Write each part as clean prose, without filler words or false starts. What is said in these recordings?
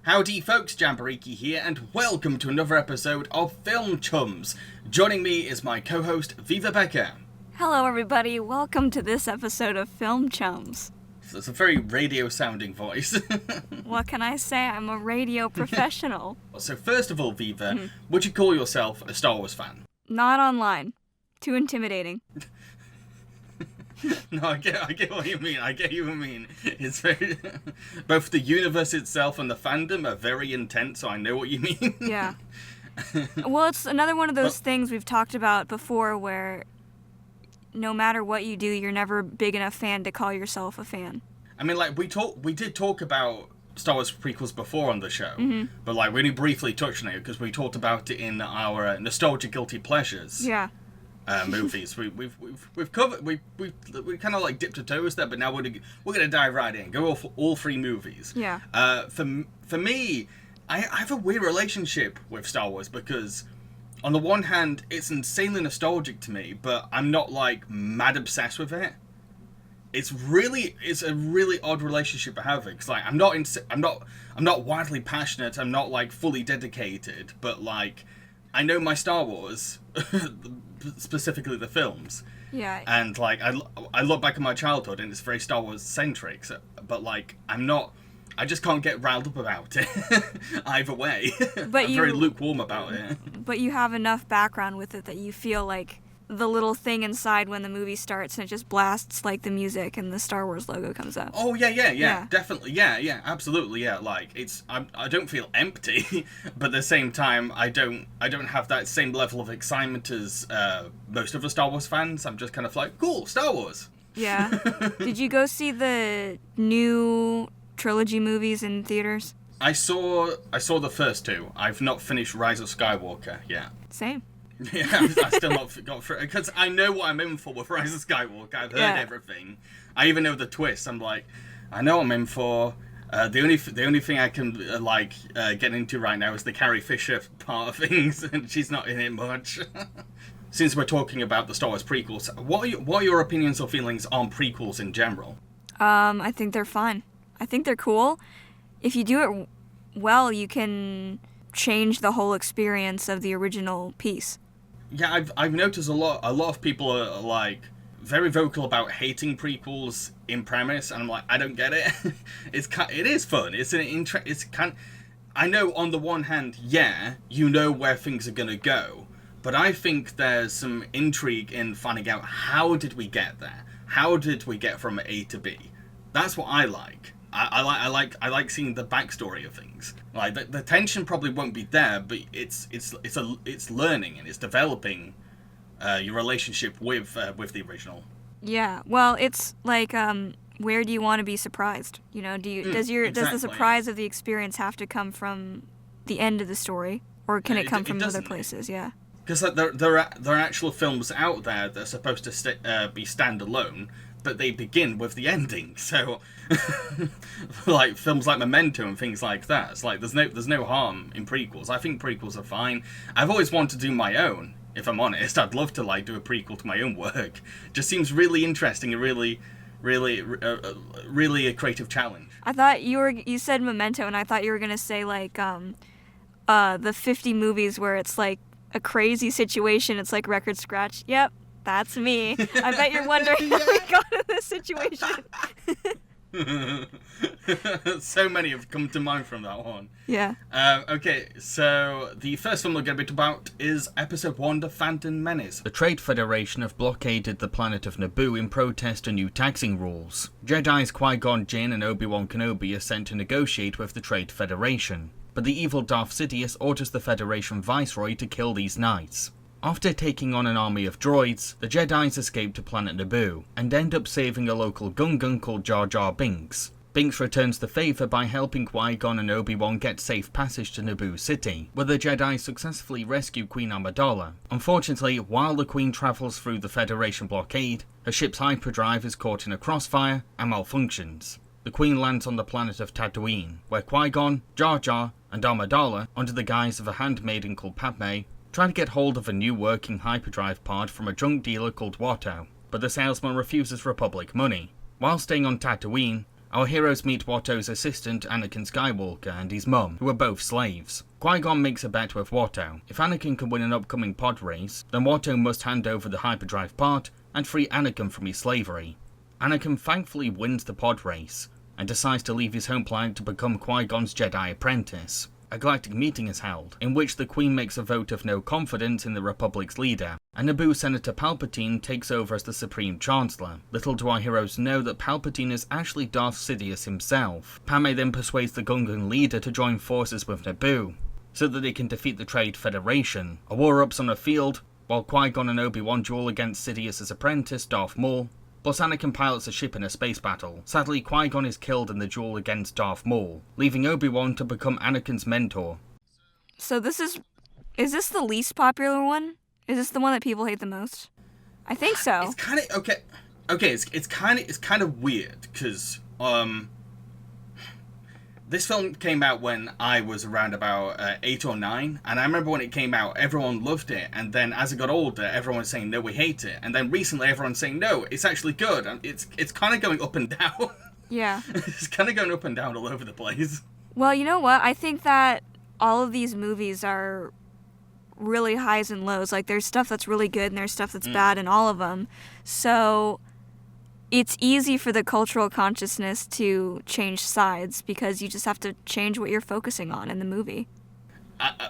Howdy folks, Jamboree here, and welcome to another episode of Film Chums. Joining me is my co-host, Viva Becker. Hello everybody, welcome to this episode of Film Chums. It's a very radio-sounding voice. What can I say? I'm a radio professional. So first of all, Viva, would you call yourself a Star Wars fan? Not online. Too intimidating. No, I get what you mean. It's very... Both the universe itself and the fandom are very intense, so I know what you mean. Yeah. Well, it's another one of those things we've talked about before where no matter what you do, you're never a big enough fan to call yourself a fan. I mean, like, we did talk about Star Wars prequels before on the show, but, like, we only briefly touched on it because we talked about it in our Nostalgia Guilty Pleasures. Yeah. Movies. We've covered we kind of like dipped our toes there, but now we're gonna dive right in. Go for all three movies. Yeah. For me, I have a weird relationship with Star Wars because on the one hand, it's insanely nostalgic to me, but I'm not like mad obsessed with it. It's a really odd relationship I have because like I'm not wildly passionate. I'm not like fully dedicated, but like I know my Star Wars. Specifically the films. Yeah. And like I look back at my childhood and it's very Star Wars centric, but like I just can't get riled up about it either way. But I'm very lukewarm about it. But you have enough background with it that you feel like the little thing inside when the movie starts and it just blasts like the music and the Star Wars logo comes up. Oh yeah. Definitely. Yeah, absolutely. Yeah, like I don't feel empty, but at the same time I don't have that same level of excitement as most of the Star Wars fans. I'm just kind of like, cool, Star Wars. Yeah. Did you go see the new trilogy movies in theaters? I saw the first two. I've not finished Rise of Skywalker yet. Same. Yeah, I still not got through it because I know what I'm in for with Rise of Skywalker. I've heard everything. I even know the twist. I'm like, I know what I'm in for. The only thing I can get into right now is the Carrie Fisher part of things, and she's not in it much. Since we're talking about the Star Wars prequels, what are your opinions or feelings on prequels in general? I think they're fun. I think they're cool. If you do it well, you can change the whole experience of the original piece. Yeah, I've noticed a lot of people are like very vocal about hating prequels in premise, and I'm like, I don't get it. It is fun. I know on the one hand, yeah, you know where things are gonna go, but I think there's some intrigue in finding out how did we get there? How did we get from A to B? That's what I like. I like seeing the backstory of things. Like the tension probably won't be there, but it's learning and it's developing your relationship with the original. Yeah, well, it's like where do you want to be surprised? You know, does the surprise of the experience have to come from the end of the story, or can it come from other places? Yeah. Because like, there are actual films out there that are supposed to be standalone, but they begin with the ending. So, like films like Memento and things like that. It's like there's no harm in prequels. I think prequels are fine. I've always wanted to do my own. If I'm honest, I'd love to like do a prequel to my own work. Just seems really interesting and really a creative challenge. I thought you said Memento, and I thought you were gonna say like the 50 movies where it's like a crazy situation. It's like record scratch. Yep. That's me. I bet you're wondering how we got in this situation. So many have come to mind from that one. Yeah. Okay, so the first film we're going to be talking about is Episode 1, The Phantom Menace. The Trade Federation have blockaded the planet of Naboo in protest to new taxing rules. Jedi's Qui-Gon Jinn and Obi-Wan Kenobi are sent to negotiate with the Trade Federation, but the evil Darth Sidious orders the Federation Viceroy to kill these knights. After taking on an army of droids, the Jedis escape to planet Naboo, and end up saving a local Gungan called Jar Binks. Binks returns the favour by helping Qui-Gon and Obi-Wan get safe passage to Naboo City, where the Jedi successfully rescue Queen Amidala. Unfortunately, while the Queen travels through the Federation blockade, her ship's hyperdrive is caught in a crossfire and malfunctions. The Queen lands on the planet of Tatooine, where Qui-Gon, Jar Jar, and Amidala, under the guise of a handmaiden called Padme, try to get hold of a new working hyperdrive pod from a junk dealer called Watto, but the salesman refuses Republic money. While staying on Tatooine, Our heroes meet Watto's assistant, Anakin Skywalker, and his mum, who are both slaves. Qui-Gon makes a bet with Watto. If Anakin can win an upcoming pod race, then Watto must hand over the hyperdrive part and free Anakin from his slavery. Anakin thankfully wins the pod race, and decides to leave his home planet to become Qui-Gon's Jedi apprentice. A galactic meeting is held, in which the Queen makes a vote of no confidence in the Republic's leader, and Naboo Senator Palpatine takes over as the Supreme Chancellor. Little do our heroes know that Palpatine is actually Darth Sidious himself. Padme then persuades the Gungan leader to join forces with Naboo, so that they can defeat the Trade Federation. A war erupts on a field, while Qui-Gon and Obi-Wan duel against Sidious's apprentice, Darth Maul, plus Anakin pilots a ship in a space battle. Sadly, Qui-Gon is killed in the duel against Darth Maul, leaving Obi-Wan to become Anakin's mentor. So is this the least popular one? Is this the one that people hate the most? I think so. It's kind of, okay, it's kind of weird, because, this film came out when I was around about 8 or 9, and I remember when it came out, everyone loved it, and then as it got older, everyone was saying, no, we hate it, and then recently everyone's saying, no, it's actually good, and it's kind of going up and down. Yeah. It's kind of going up and down all over the place. Well, you know what? I think that all of these movies are really highs and lows. Like, there's stuff that's really good, and there's stuff that's bad in all of them. So it's easy for the cultural consciousness to change sides because you just have to change what you're focusing on in the movie.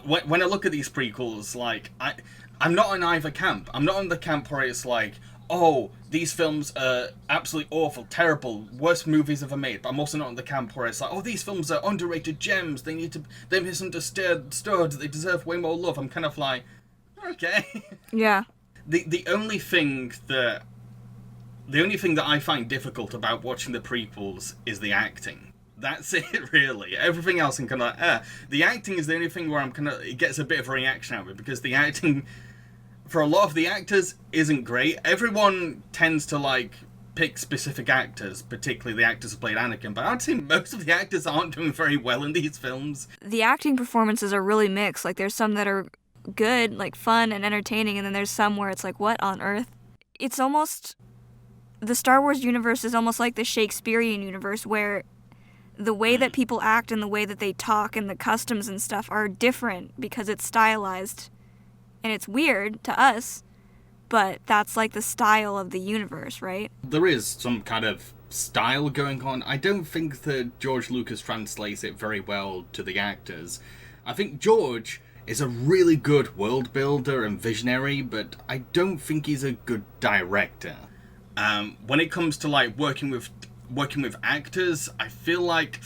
When I look at these prequels, like, I'm not in either camp. I'm not in the camp where it's like, oh, these films are absolutely awful, terrible, worst movies ever made. But I'm also not in the camp where it's like, oh, these films are underrated gems. They're misunderstood. They deserve way more love. I'm kind of like, okay. Yeah. The only thing that I find difficult about watching the prequels is the acting. That's it, really. Everything else I'm kind of the acting is the only thing where it gets a bit of a reaction out of it, because the acting, for a lot of the actors, isn't great. Everyone tends to, like, pick specific actors, particularly the actors who played Anakin, but I'd say most of the actors aren't doing very well in these films. The acting performances are really mixed. Like, there's some that are good, like, fun and entertaining, and then there's some where it's like, what on earth? It's almost... The Star Wars universe is almost like the Shakespearean universe, where the way that people act and the way that they talk and the customs and stuff are different because it's stylized. And it's weird to us, but that's like the style of the universe, right? There is some kind of style going on. I don't think that George Lucas translates it very well to the actors. I think George is a really good world builder and visionary, but I don't think he's a good director. When it comes to, like, working with actors, I feel like,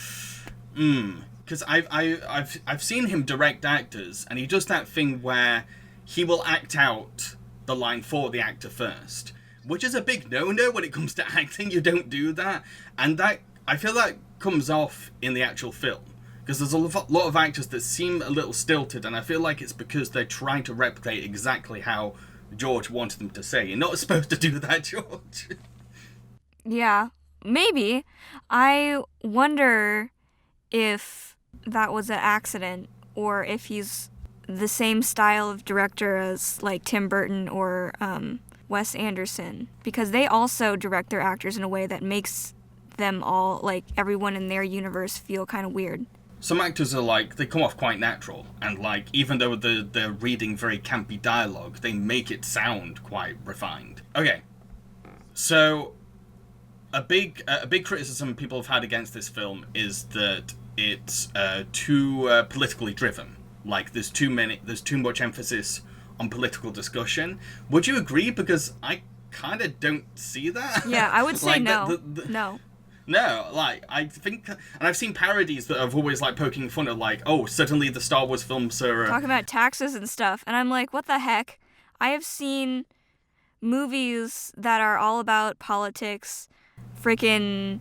because I've seen him direct actors, and he does that thing where he will act out the line for the actor first, which is a big no-no when it comes to acting. You don't do that, and that, I feel that comes off in the actual film, because there's a lot of actors that seem a little stilted, and I feel like it's because they're trying to replicate exactly how George wanted them to say. You're not supposed to do that, George. Yeah, maybe. I wonder if that was an accident, or if he's the same style of director as, like, Tim Burton or Wes Anderson, because they also direct their actors in a way that makes them all, like, everyone in their universe feel kind of weird. Some actors are, like, they come off quite natural, and, like, even though they're reading very campy dialogue, they make it sound quite refined. Okay, so a big criticism people have had against this film is that it's too politically driven. Like, there's too much emphasis on political discussion. Would you agree? Because I kind of don't see that. Yeah, I would say like, no. No. No, like, I think, and I've seen parodies that have always, like, poking fun at, like, oh, suddenly the Star Wars films are... Talking about taxes and stuff, and I'm like, what the heck? I have seen movies that are all about politics, freaking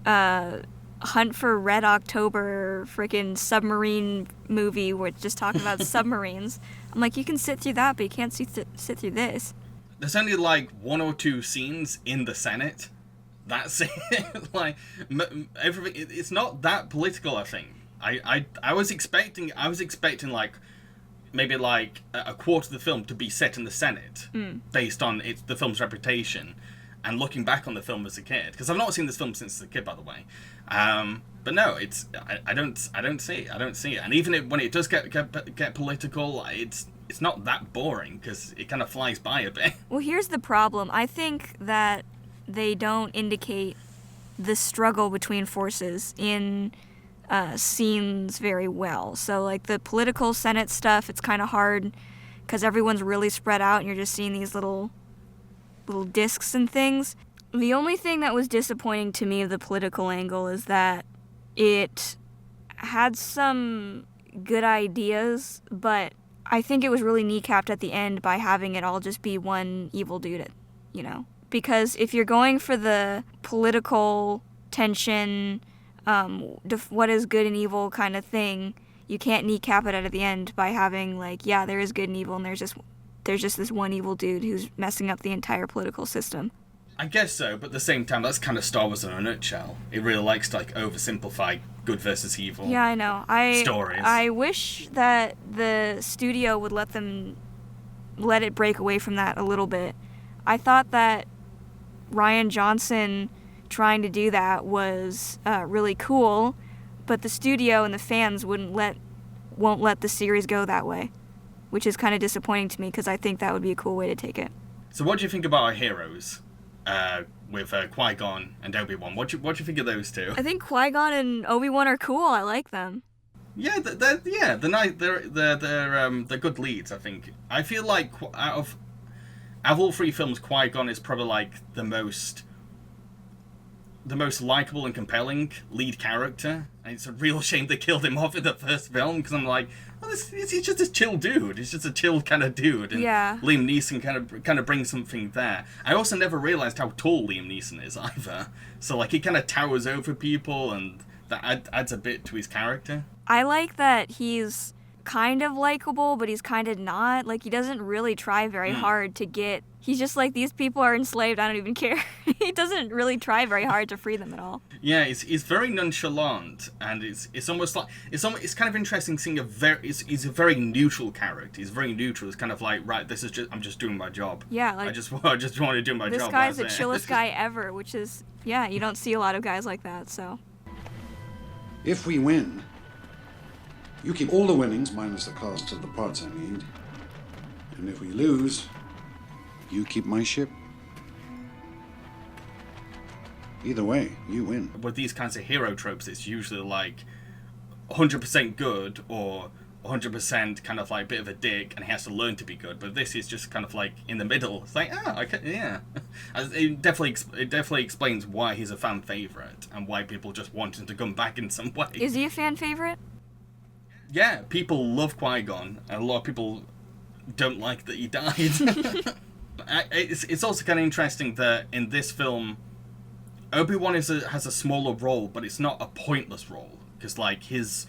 Hunt for Red October, freaking submarine movie where it's just talking about submarines. I'm like, you can sit through that, but you can't sit through this. There's only, like, 1 or 2 scenes in the Senate. That's it. Like, everything. It's not that political, I think. I was expecting like maybe like a quarter of the film to be set in the Senate, based on the film's reputation. and looking back on the film as a kid, because I've not seen this film since as a kid, by the way. But no, I don't see it. And even when it does get political, it's not that boring because it kind of flies by a bit. Well, here's the problem. I think that they don't indicate the struggle between forces in scenes very well. So, like, the political Senate stuff, it's kind of hard because everyone's really spread out and you're just seeing these little discs and things. The only thing that was disappointing to me of the political angle is that it had some good ideas, but I think it was really kneecapped at the end by having it all just be one evil dude, Because if you're going for the political tension, what is good and evil kind of thing, you can't kneecap it at the end by having, like, yeah, there is good and evil, and there's just this one evil dude who's messing up the entire political system. I guess so, but at the same time, that's kind of Star Wars in a nutshell. It really likes to, like, oversimplify good versus evil. Yeah, I know. Stories. I wish that the studio would let it break away from that a little bit. I thought that Rian Johnson trying to do that was really cool, but the studio and the fans won't let the series go that way, which is kind of disappointing to me because I think that would be a cool way to take it. So what do you think about our heroes? With Qui-Gon and Obi-Wan. What do you think of those two? I think Qui-Gon and Obi-Wan are cool. I like them. Yeah, they're nice. They're good leads. I think. I feel like out of all three films, Qui-Gon is probably like the most likable and compelling lead character. And it's a real shame they killed him off in the first film because I'm like, oh, he's just a chill dude. He's just a chill kind of dude. And yeah. Liam Neeson kind of brings something there. I also never realized how tall Liam Neeson is either. So like he kind of towers over people, and that adds a bit to his character. I like that he's kind of likable, but he's kind of not. Like, he doesn't really try very hard to get... He's just like, these people are enslaved, I don't even care. He doesn't really try very hard to free them at all. Yeah, he's very nonchalant, and it's almost like... It's kind of interesting seeing he's a very neutral character. He's very neutral. It's kind of like, right, I'm just doing my job. Yeah, like... I just want to do my job. This guy's the chillest guy ever, which is... Yeah, you don't see a lot of guys like that, so... If we win... You keep all the winnings, minus the cost of the parts I need. And if we lose, you keep my ship. Either way, you win. With these kinds of hero tropes, it's usually like 100% good or 100% kind of like a bit of a dick, and he has to learn to be good. But this is just kind of like in the middle. It's like, yeah. It definitely explains why he's a fan favorite and why people just want him to come back in some way. Is he a fan favorite? Yeah, people love Qui-Gon, and a lot of people don't like that he died. It's also kind of interesting that in this film, Obi-Wan has a smaller role, but it's not a pointless role, because like his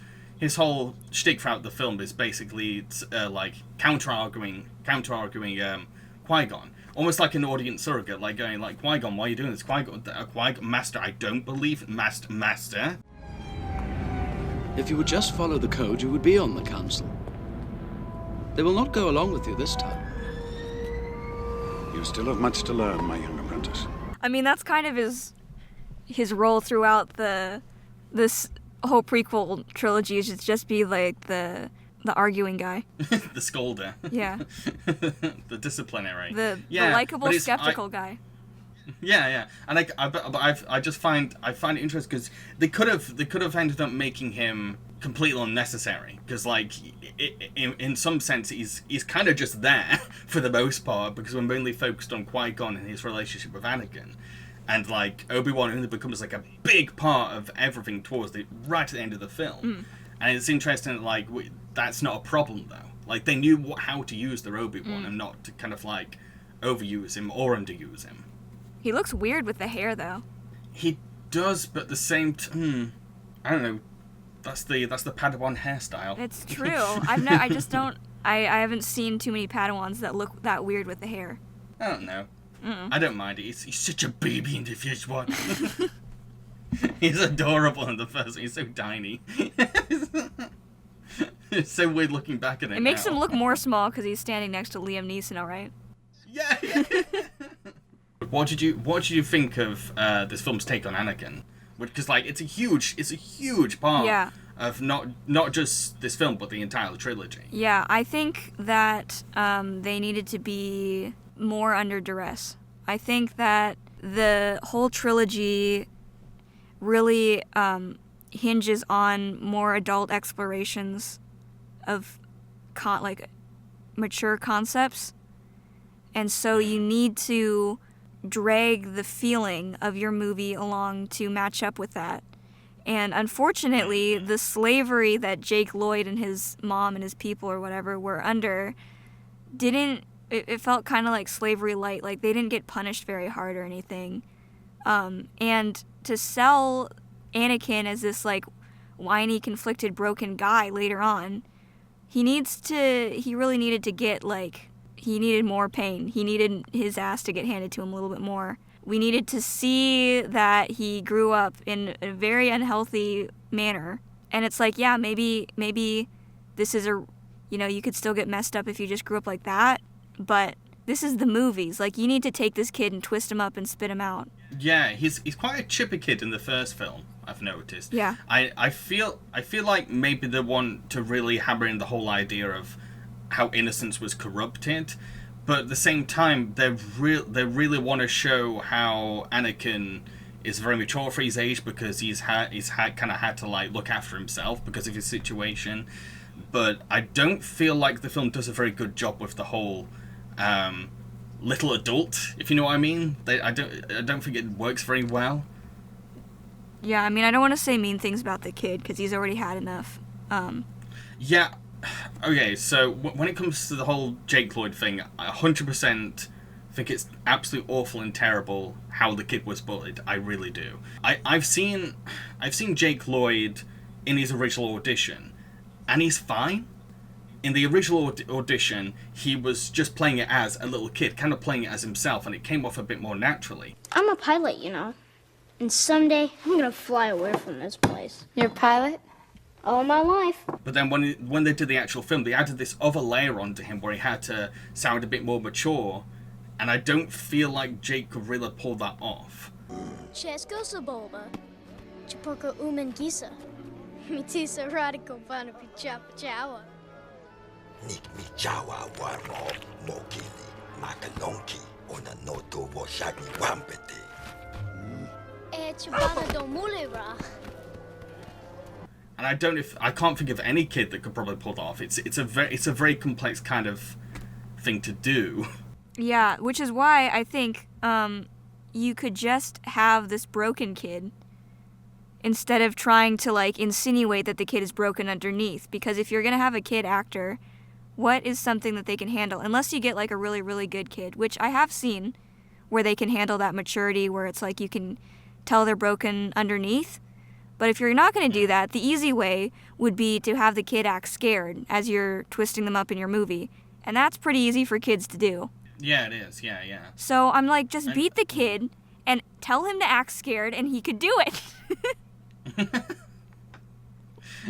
whole shtick throughout the film is basically like counter-arguing Qui-Gon, almost like an audience surrogate, like going like, Qui-Gon, why are you doing this? Qui-Gon, Master, I don't believe Master. If you would just follow the code, you would be on the council. They will not go along with you this time. You still have much to learn, my young apprentice. I mean, that's kind of his role throughout this whole prequel trilogy, is just be like the arguing guy. The scolder. Yeah. The disciplinary. The likable, skeptical guy. Yeah, and I just find it interesting because they could have ended up making him completely unnecessary, because like in some sense he's kind of just there for the most part, because we're mainly focused on Qui-Gon and his relationship with Anakin, and like Obi-Wan only becomes like a big part of everything towards right at the end of the film. And it's interesting that like that's not a problem though. Like they knew how to use their Obi-Wan and not to kind of like overuse him or underuse him. He looks weird with the hair, though. He does, but at the same time, I don't know. That's the Padawan hairstyle. It's true. I haven't seen too many Padawans that look that weird with the hair. I don't know. I don't mind it. He's such a baby in the first one. He's adorable in the first one. He's so tiny. It's so weird looking back at him. It makes him look more small because he's standing next to Liam Neeson, all right? Yeah. what did you think of this film's take on Anakin? Because like it's a huge part of not just this film but the entire trilogy. Yeah, I think that they needed to be more under duress. I think that the whole trilogy really hinges on more adult explorations of mature concepts, and so you need to drag the feeling of your movie along to match up with that. And unfortunately, the slavery that Jake Lloyd and his mom and his people or whatever were under it felt kind of like slavery light. Like, they didn't get punished very hard or anything. And to sell Anakin as this, like, whiny, conflicted, broken guy later on, he really needed to get, like, he needed more pain. He needed his ass to get handed to him a little bit more. We needed to see that he grew up in a very unhealthy manner. And it's like, yeah, maybe this is you could still get messed up if you just grew up like that. But this is the movies. Like, you need to take this kid and twist him up and spit him out. Yeah, he's quite a chipper kid in the first film, I've noticed. Yeah. I feel like maybe they want to really hammer in the whole idea of how innocence was corrupted, but at the same time, they really want to show how Anakin is very mature for his age because he's kind of had to like look after himself because of his situation. But I don't feel like the film does a very good job with the whole little adult, if you know what I mean. I don't think it works very well. Yeah, I mean, I don't want to say mean things about the kid because he's already had enough. Yeah. Okay, so when it comes to the whole Jake Lloyd thing, I 100% think it's absolutely awful and terrible how the kid was bullied. I really do. I've seen Jake Lloyd in his original audition, and he's fine. In the original audition, he was just playing it as a little kid, kind of playing it as himself, and it came off a bit more naturally. I'm a pilot, and someday I'm gonna fly away from this place. You're a pilot? All my life. But then when they did the actual film, they added this other layer onto him where he had to sound a bit more mature, and I don't feel like Jake could really pull that off. Chesko Saboba, Chipoka Uman Gisa, Mitisa Radical Vana Pichapa Chawa. Nik Michawa Waro Mokili Makalonki Ona Noto Washagi Wampete. Chibana Domulera. And I can't think of any kid that could probably pull that off. It's a very complex kind of thing to do. Yeah, which is why I think you could just have this broken kid instead of trying to like insinuate that the kid is broken underneath. Because if you're gonna have a kid actor, what is something that they can handle? Unless you get like a really, really good kid, which I have seen, where they can handle that maturity, where it's like you can tell they're broken underneath. But if you're not going to do that, the easy way would be to have the kid act scared as you're twisting them up in your movie. And that's pretty easy for kids to do. Yeah, it is. Yeah. So I'm like, just beat the kid and tell him to act scared and he could do it.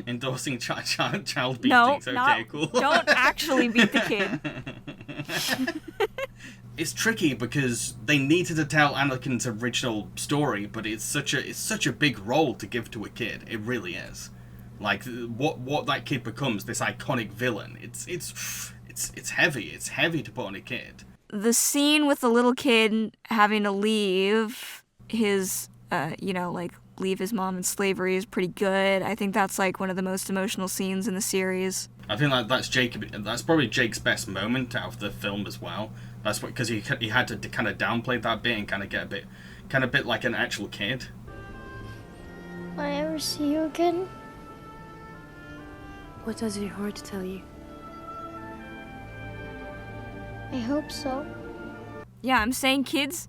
Endorsing child beatings. No, cool. Don't actually beat the kid. It's tricky because they needed to tell Anakin's original story, but it's such a big role to give to a kid. It really is. Like what that kid becomes, this iconic villain. It's heavy. It's heavy to put on a kid. The scene with the little kid having to leave his, leave his mom in slavery is pretty good. I think that's like one of the most emotional scenes in the series. I think that's probably Jake's best moment out of the film as well. That's because he had to kind of downplay that bit and kind of get a bit like an actual kid. Will I ever see you again? What does your heart tell you? I hope so. Yeah, I'm saying kids,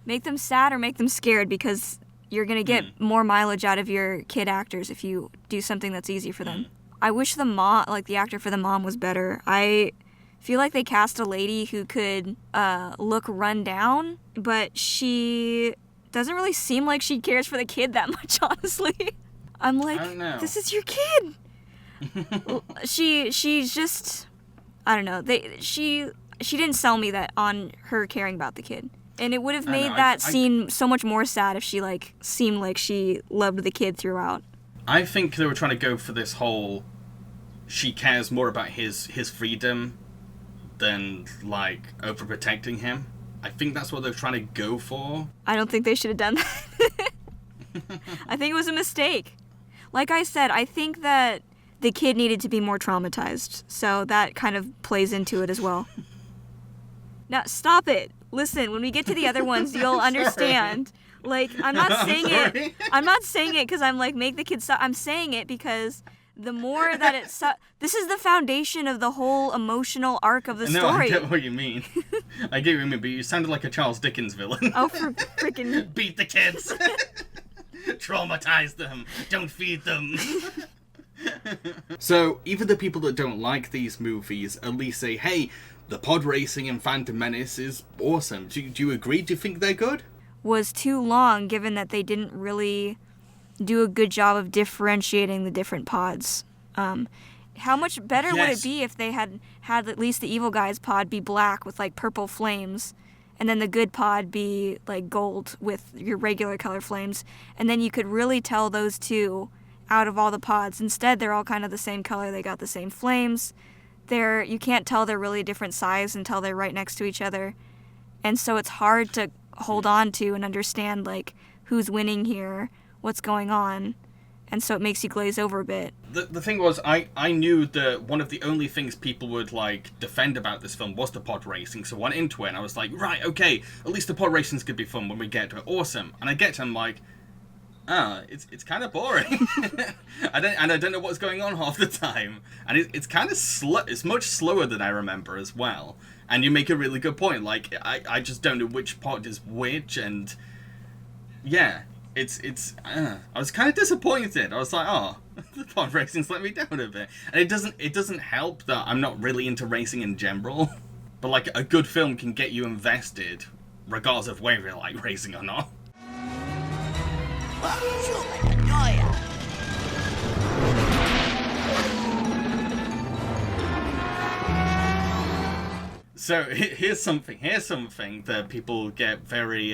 make them sad or make them scared because you're going to get more mileage out of your kid actors if you do something that's easy for them. I wish the actor for the mom was better. I feel like they cast a lady who could look run down, but she doesn't really seem like she cares for the kid that much, honestly. I'm like, I don't know. This is your kid. She's just, I don't know. She didn't sell me that on her caring about the kid. And it would have I made know, that scene so much more sad if she, like, seemed like she loved the kid throughout. I think they were trying to go for this whole, she cares more about his freedom than, like, overprotecting him. I think that's what they're trying to go for. I don't think they should have done that. I think it was a mistake. Like I said, I think that the kid needed to be more traumatized, so that kind of plays into it as well. Now, stop it. Listen, when we get to the other ones, you'll understand. Like, I'm not saying it. I'm not saying it because I'm like, make the kid stop. I'm saying it because the more that it's... this is the foundation of the whole emotional arc of the story. No, I get what you mean. I get what you mean, but you sounded like a Charles Dickens villain. Oh, for freaking... Beat the kids. Traumatize them. Don't feed them. So, even the people that don't like these movies at least say, hey, the pod racing in Phantom Menace is awesome. Do you agree? Do you think they're good? Was too long, given that they didn't really do a good job of differentiating the different pods. How much better would it be if they had at least the evil guy's pod be black with, like, purple flames, and then the good pod be, like, gold with your regular color flames, and then you could really tell those two out of all the pods. Instead, they're all kind of the same color. They got the same flames. You can't tell they're really a different size until they're right next to each other. And so it's hard to hold on to and understand, like, who's winning here, what's going on. And so it makes you glaze over a bit. The thing was, I knew that one of the only things people would, like, defend about this film was the pod racing, so I went into it and I was like, right, okay, at least the pod racing's gonna be fun when we get to it. Awesome. And I get to it, I'm like, it's kind of boring. I don't know what's going on half the time. And it's kind of slow. It's much slower than I remember as well. And you make a really good point. Like, I just don't know which pod is which, and yeah, I was kind of disappointed. I was like, oh, the pod racing's let me down a bit. And it doesn't help that I'm not really into racing in general. But like, a good film can get you invested, regardless of whether you like racing or not. So here's something that people get very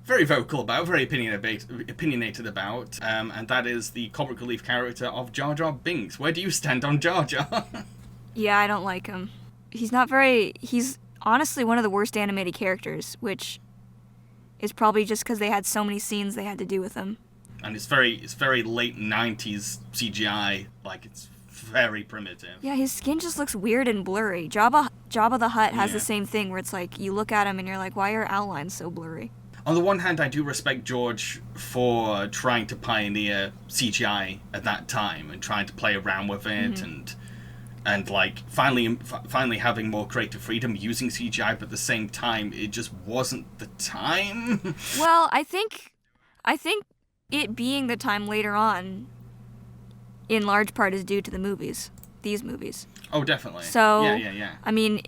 vocal about, very opinionated about, and that is the comic relief character of Jar Jar Binks. Where do you stand on Jar Jar? Yeah, I don't like him. He's honestly one of the worst animated characters, which is probably just because they had so many scenes they had to do with him. And it's very late 90s CGI, like, it's very primitive. Yeah, his skin just looks weird and blurry. Jabba the Hutt has the same thing, where it's like, you look at him and you're like, why are outlines so blurry? On the one hand, I do respect George for trying to pioneer CGI at that time and trying to play around with it, and like finally having more creative freedom using CGI, but at the same time, it just wasn't the time. Well, I think it being the time later on, in large part, is due to these movies. Oh, definitely. So, yeah. I mean,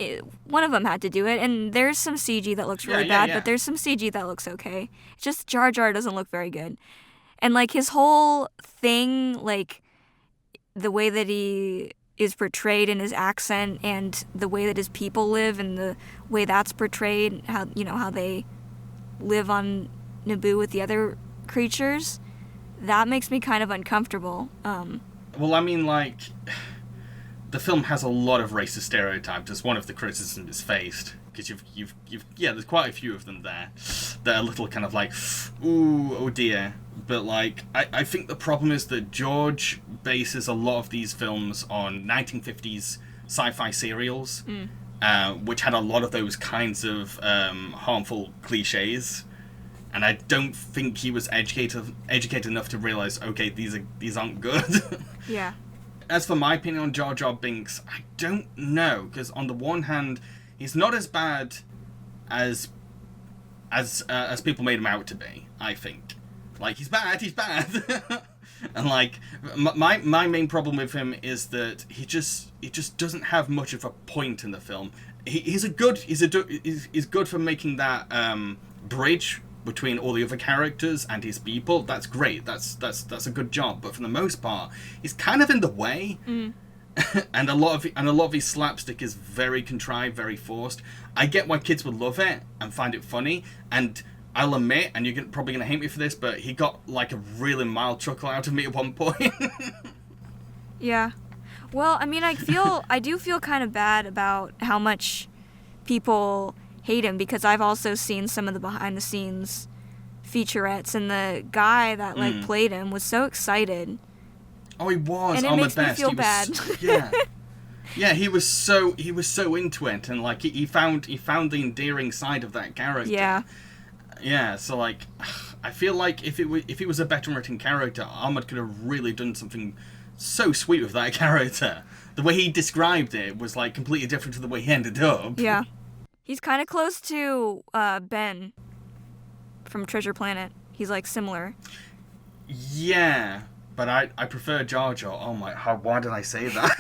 one of them had to do it, and there's some CG that looks really bad, but there's some CG that looks okay. It's just Jar Jar doesn't look very good. And, like, his whole thing, like, the way that he is portrayed in his accent and the way that his people live and the way that's portrayed, how they live on Naboo with the other creatures, that makes me kind of uncomfortable. Well, I mean, like, the film has a lot of racist stereotypes. It's one of the criticisms it's faced, because you've there's quite a few of them there that are a little kind of like, ooh, oh dear. But like, I think the problem is that George bases a lot of these films on 1950s sci-fi serials, which had a lot of those kinds of harmful cliches. And I don't think he was educated enough to realize, okay, these aren't good. Yeah. As for my opinion on Jar Jar Binks, I don't know, because on the one hand, he's not as bad as people made him out to be. I think, like, he's bad. And like, my main problem with him is that he just doesn't have much of a point in the film. He's good for making that bridge between all the other characters and his people. That's great. That's a good job. But for the most part, he's kind of in the way. and a lot of his slapstick is very contrived, very forced. I get why kids would love it and find it funny, and I'll admit, and you're probably going to hate me for this, but he got like a really mild chuckle out of me at one point. Yeah. Well, I mean, I do feel kind of bad about how much people hate him, because I've also seen some of the behind the scenes featurettes, and the guy that like played him was so excited. Oh, he was. And it makes me feel bad. Yeah, he was so into it, and like he found the endearing side of that character. Yeah. So like, I feel like if he was a better written character, Ahmed could have really done something so sweet with that character. The way he described it was like completely different to the way he ended up. Yeah. He's kind of close to Ben from Treasure Planet. He's like similar. Yeah. But I prefer Jar Jar. Oh my, why did I say that?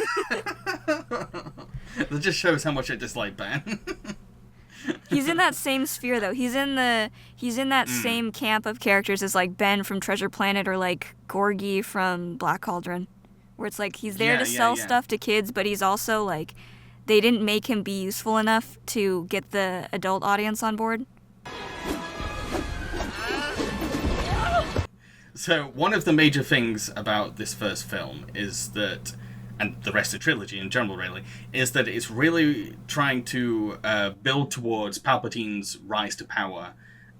That just shows how much I dislike Ben. He's in that same sphere though. He's in that same camp of characters as like Ben from Treasure Planet, or like Gorgie from Black Cauldron, where it's like he's there to sell stuff to kids, but he's also like, they didn't make him be useful enough to get the adult audience on board. So one of the major things about this first film is that, and the rest of the trilogy in general really, is that it's really trying to build towards Palpatine's rise to power,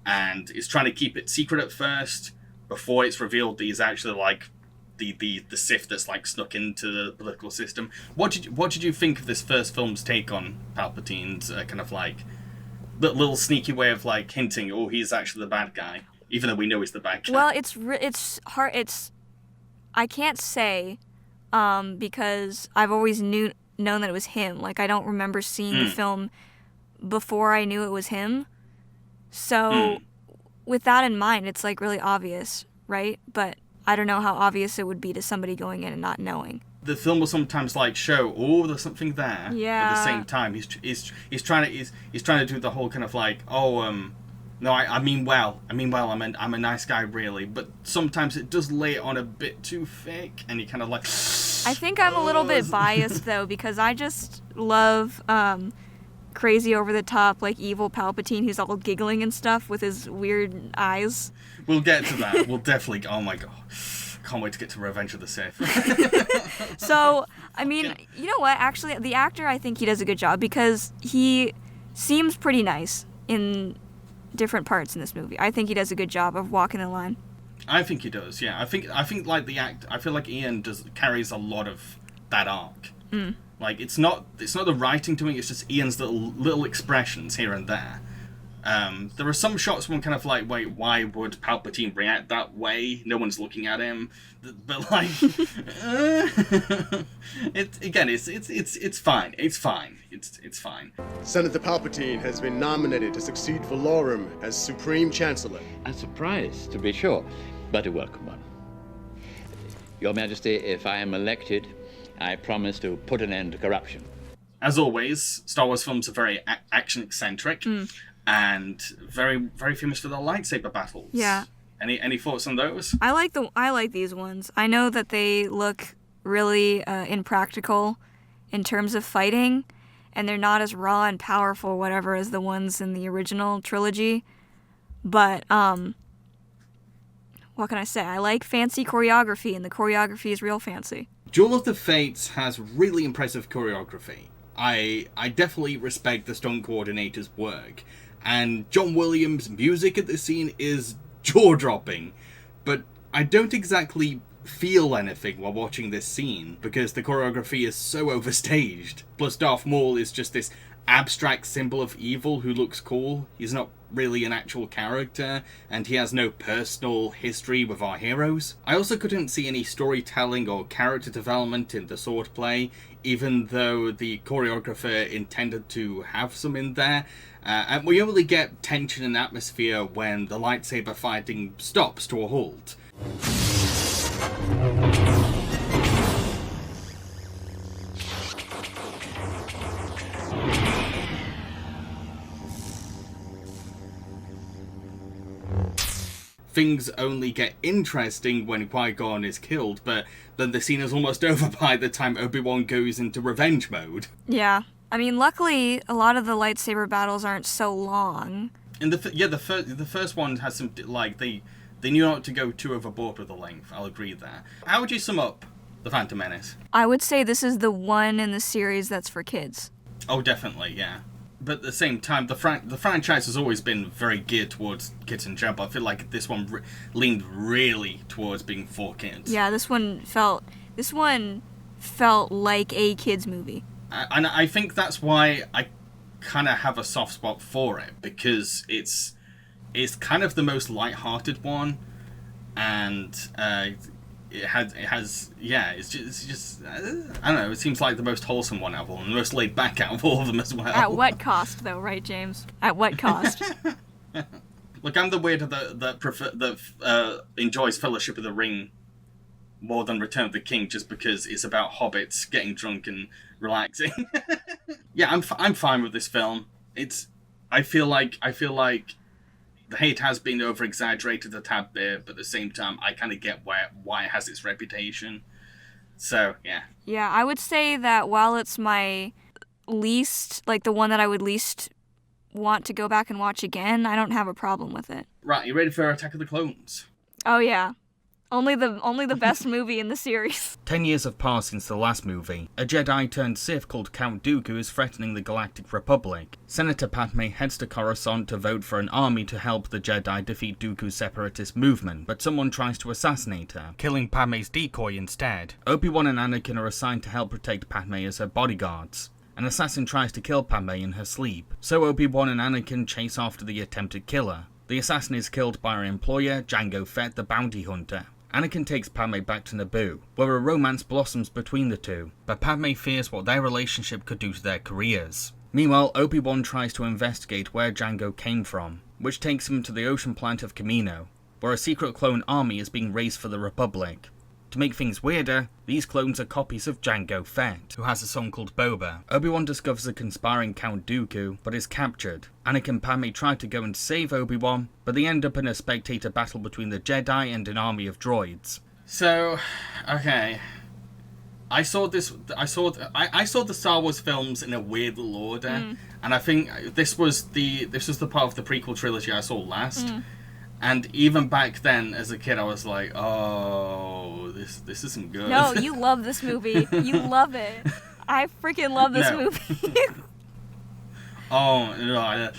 and it's trying to keep it secret at first before it's revealed that he's actually like the Sith that's like snuck into the political system. What did you think of this first film's take on Palpatine's kind of like little sneaky way of like hinting, oh, he's actually the bad guy, even though we know he's the bad guy? Well, it's hard. I can't say, because I've always known that it was him. Like, I don't remember seeing the film before I knew it was him. So, with that in mind, it's like really obvious, right? But I don't know how obvious it would be to somebody going in and not knowing. The film will sometimes like show, oh, there's something there. Yeah. At the same time, he's trying to do the whole kind of like, oh, no, I mean well. I'm a nice guy, really. But sometimes it does lay it on a bit too thick, and you kind of like. I think I'm a little bit biased though, because I just love crazy over the top like evil Palpatine who's all giggling and stuff with his weird eyes. We'll get to that. We'll definitely. Oh my god. Can't wait to get to Revenge of the Sith. So, I mean, you know what? Actually, the actor, I think he does a good job, because he seems pretty nice in different parts in this movie. I think he does a good job of walking the line. I think he does, yeah. I think like the act. I feel like Ian carries a lot of that arc. Like it's not the writing doing it. It's just Ian's little expressions here and there. There are some shots when I'm kind of like, wait, why would Palpatine react that way? No one's looking at him, but like, it's fine. It's fine. Senator Palpatine has been nominated to succeed Valorum as Supreme Chancellor. A surprise, to be sure, but a welcome one. Your Majesty, if I am elected, I promise to put an end to corruption. As always, Star Wars films are very action-eccentric. And very, very famous for their lightsaber battles. Yeah. Any thoughts on those? I like these ones. I know that they look really impractical in terms of fighting, and they're not as raw and powerful, whatever, as the ones in the original trilogy. But what can I say? I like fancy choreography, and the choreography is real fancy. Duel of the Fates has really impressive choreography. I definitely respect the stunt coordinator's work. And John Williams' music at this scene is jaw-dropping, but I don't exactly feel anything while watching this scene, because the choreography is so overstaged. Plus Darth Maul is just this abstract symbol of evil who looks cool. He's not really an actual character, and he has no personal history with our heroes. I also couldn't see any storytelling or character development in the swordplay, even though the choreographer intended to have some in there. And we only get tension and atmosphere when the lightsaber fighting stops to a halt. things only get interesting when Qui-Gon is killed, but then the scene is almost over by the time Obi-Wan goes into revenge mode. Yeah. I mean, luckily, a lot of the lightsaber battles aren't so long. And the first one has some, like, they knew not to go too overboard with the length, I'll agree there. How would you sum up The Phantom Menace? I would say this is the one in the series that's for kids. Oh, definitely, yeah. But at the same time, the franchise has always been very geared towards kids in general. I feel like this one leaned really towards being for kids. Yeah, this one felt like a kids movie. And I think that's why I kind of have a soft spot for it, because it's kind of the most light-hearted one, and it's just I don't know, it seems like the most wholesome one out of all, and the most laid back out of all of them as well. At what cost, though, right, James? At what cost? Look, I'm the weirdo that enjoys Fellowship of the Ring more than Return of the King, just because it's about hobbits getting drunk and relaxing. Yeah, I'm fine with this film. I feel like the hate has been over-exaggerated a tad bit, but at the same time, I kind of get why it has its reputation. So, yeah. Yeah, I would say that while it's my least, like the one that I would least want to go back and watch again, I don't have a problem with it. Right, you ready for Attack of the Clones? Oh, yeah. Only the best movie in the series. 10 years have passed since the last movie. A Jedi turned Sith called Count Dooku is threatening the Galactic Republic. Senator Padme heads to Coruscant to vote for an army to help the Jedi defeat Dooku's separatist movement, but someone tries to assassinate her, killing Padme's decoy instead. Obi-Wan and Anakin are assigned to help protect Padme as her bodyguards. An assassin tries to kill Padme in her sleep, so Obi-Wan and Anakin chase after the attempted killer. The assassin is killed by her employer, Jango Fett the bounty hunter. Anakin takes Padme back to Naboo, where a romance blossoms between the two, but Padme fears what their relationship could do to their careers. Meanwhile, Obi-Wan tries to investigate where Jango came from, which takes him to the ocean planet of Kamino, where a secret clone army is being raised for the Republic. To make things weirder, these clones are copies of Jango Fett, who has a son called Boba. Obi-Wan discovers a conspiring Count Dooku, but is captured. Anakin and Padme try to go and save Obi-Wan, but they end up in a spectator battle between the Jedi and an army of droids. So, okay. I saw the Star Wars films in a weird little order, and I think this was the part of the prequel trilogy I saw last. And even back then, as a kid, I was like, "Oh, this isn't good." No, you love this movie. You love it. I freaking love this movie. Oh no,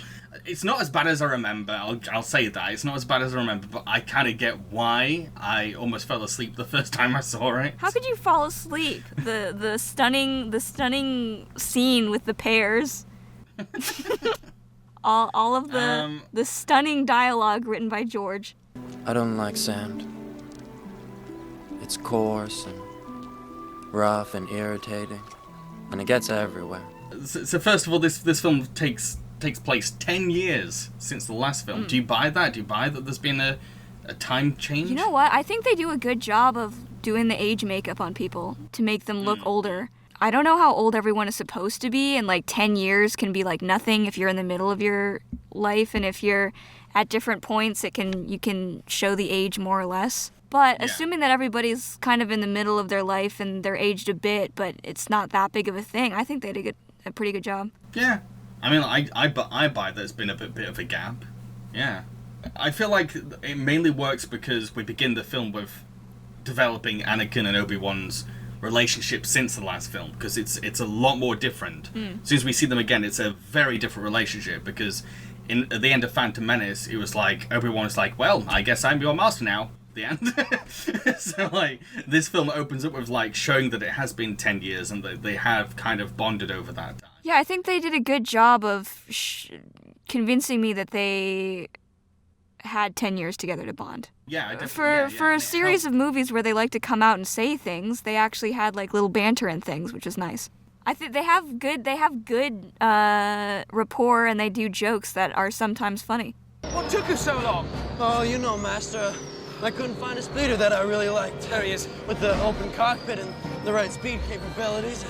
it's not as bad as I remember. I'll say that it's not as bad as I remember, but I kind of get why I almost fell asleep the first time I saw it. How could you fall asleep? The stunning scene with the pears. All of the stunning dialogue written by George. I don't like sand. It's coarse and rough and irritating, and it gets everywhere. So first of all, this film takes place 10 years since the last film. Do you buy that? Do you buy that there's been a time change? You know what? I think they do a good job of doing the age makeup on people to make them look older. I don't know how old everyone is supposed to be, and like 10 years can be like nothing if you're in the middle of your life, and if you're at different points, you can show the age more or less. But assuming that everybody's kind of in the middle of their life and they're aged a bit, but it's not that big of a thing, I think they did a pretty good job. Yeah. I mean, I buy there's been a bit of a gap. Yeah. I feel like it mainly works because we begin the film with developing Anakin and Obi-Wan's relationship since the last film, because it's a lot more different. As soon as we see them again, it's a very different relationship, because at the end of Phantom Menace, it was like Obi-Wan is like, well, I guess I'm your master now. The end. So like this film opens up with like showing that it has been 10 years and that they have kind of bonded over that time. Yeah, I think they did a good job of convincing me that they had 10 years together to bond. Yeah, for a series of movies where they like to come out and say things, they actually had like little banter and things, which is nice. I think they have good rapport, and they do jokes that are sometimes funny. What took you so long? Oh, you know, Master. I couldn't find a speeder that I really liked. There he is. With the open cockpit and the right speed capabilities.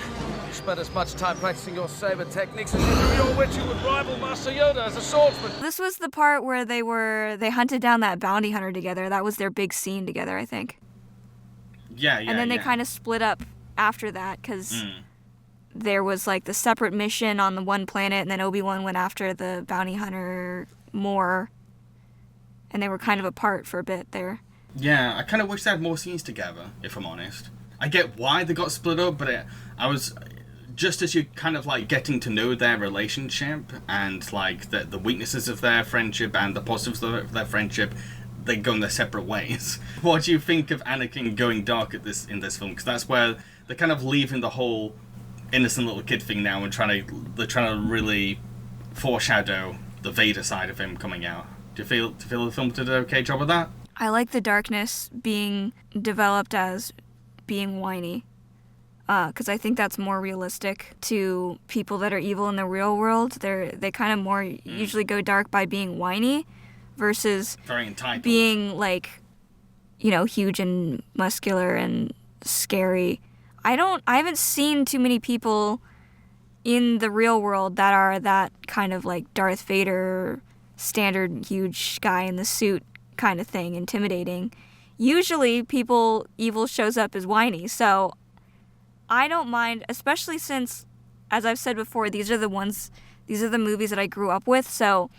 You spent as much time practicing your saber techniques as you do your wit. You would rival Master Yoda as a swordsman. This was the part where they hunted down that bounty hunter together. That was their big scene together, I think. Yeah. And then they kind of split up after that, because there was like the separate mission on the one planet, and then Obi-Wan went after the bounty hunter more, and they were kind of apart for a bit there. Yeah, I kind of wish they had more scenes together, if I'm honest. I get why they got split up, but I was... Just as you're kind of like getting to know their relationship and like the weaknesses of their friendship and the positives of their friendship, they go in their separate ways. What do you think of Anakin going dark in this film? Because that's where they're kind of leaving the whole innocent little kid thing now and they're trying to really foreshadow the Vader side of him coming out. Do you feel the film did an okay job of that? I like the darkness being developed as being whiny. Because I think that's more realistic to people that are evil in the real world. They kind of more usually go dark by being whiny versus very entitled, being like, huge and muscular and scary. I haven't seen too many people in the real world that are that kind of like Darth Vader, standard huge guy in the suit kind of thing, intimidating. Usually evil shows up as whiny, so I don't mind, especially since, as I've said before, these are the movies that I grew up with, so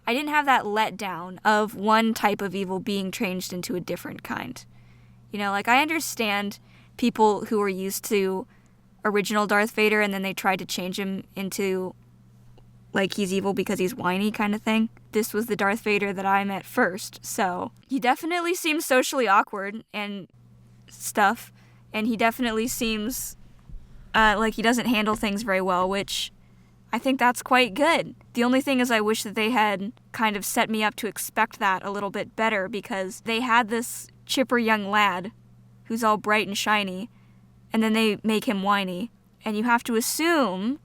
I didn't have that letdown of one type of evil being changed into a different kind. I understand people who were used to original Darth Vader and then they tried to change him into, like, he's evil because he's whiny kind of thing. This was the Darth Vader that I met first, so he definitely seems socially awkward and stuff, and he definitely seems... like he doesn't handle things very well, which I think that's quite good. The only thing is I wish that they had kind of set me up to expect that a little bit better, because they had this chipper young lad who's all bright and shiny, and then they make him whiny. And you have to assume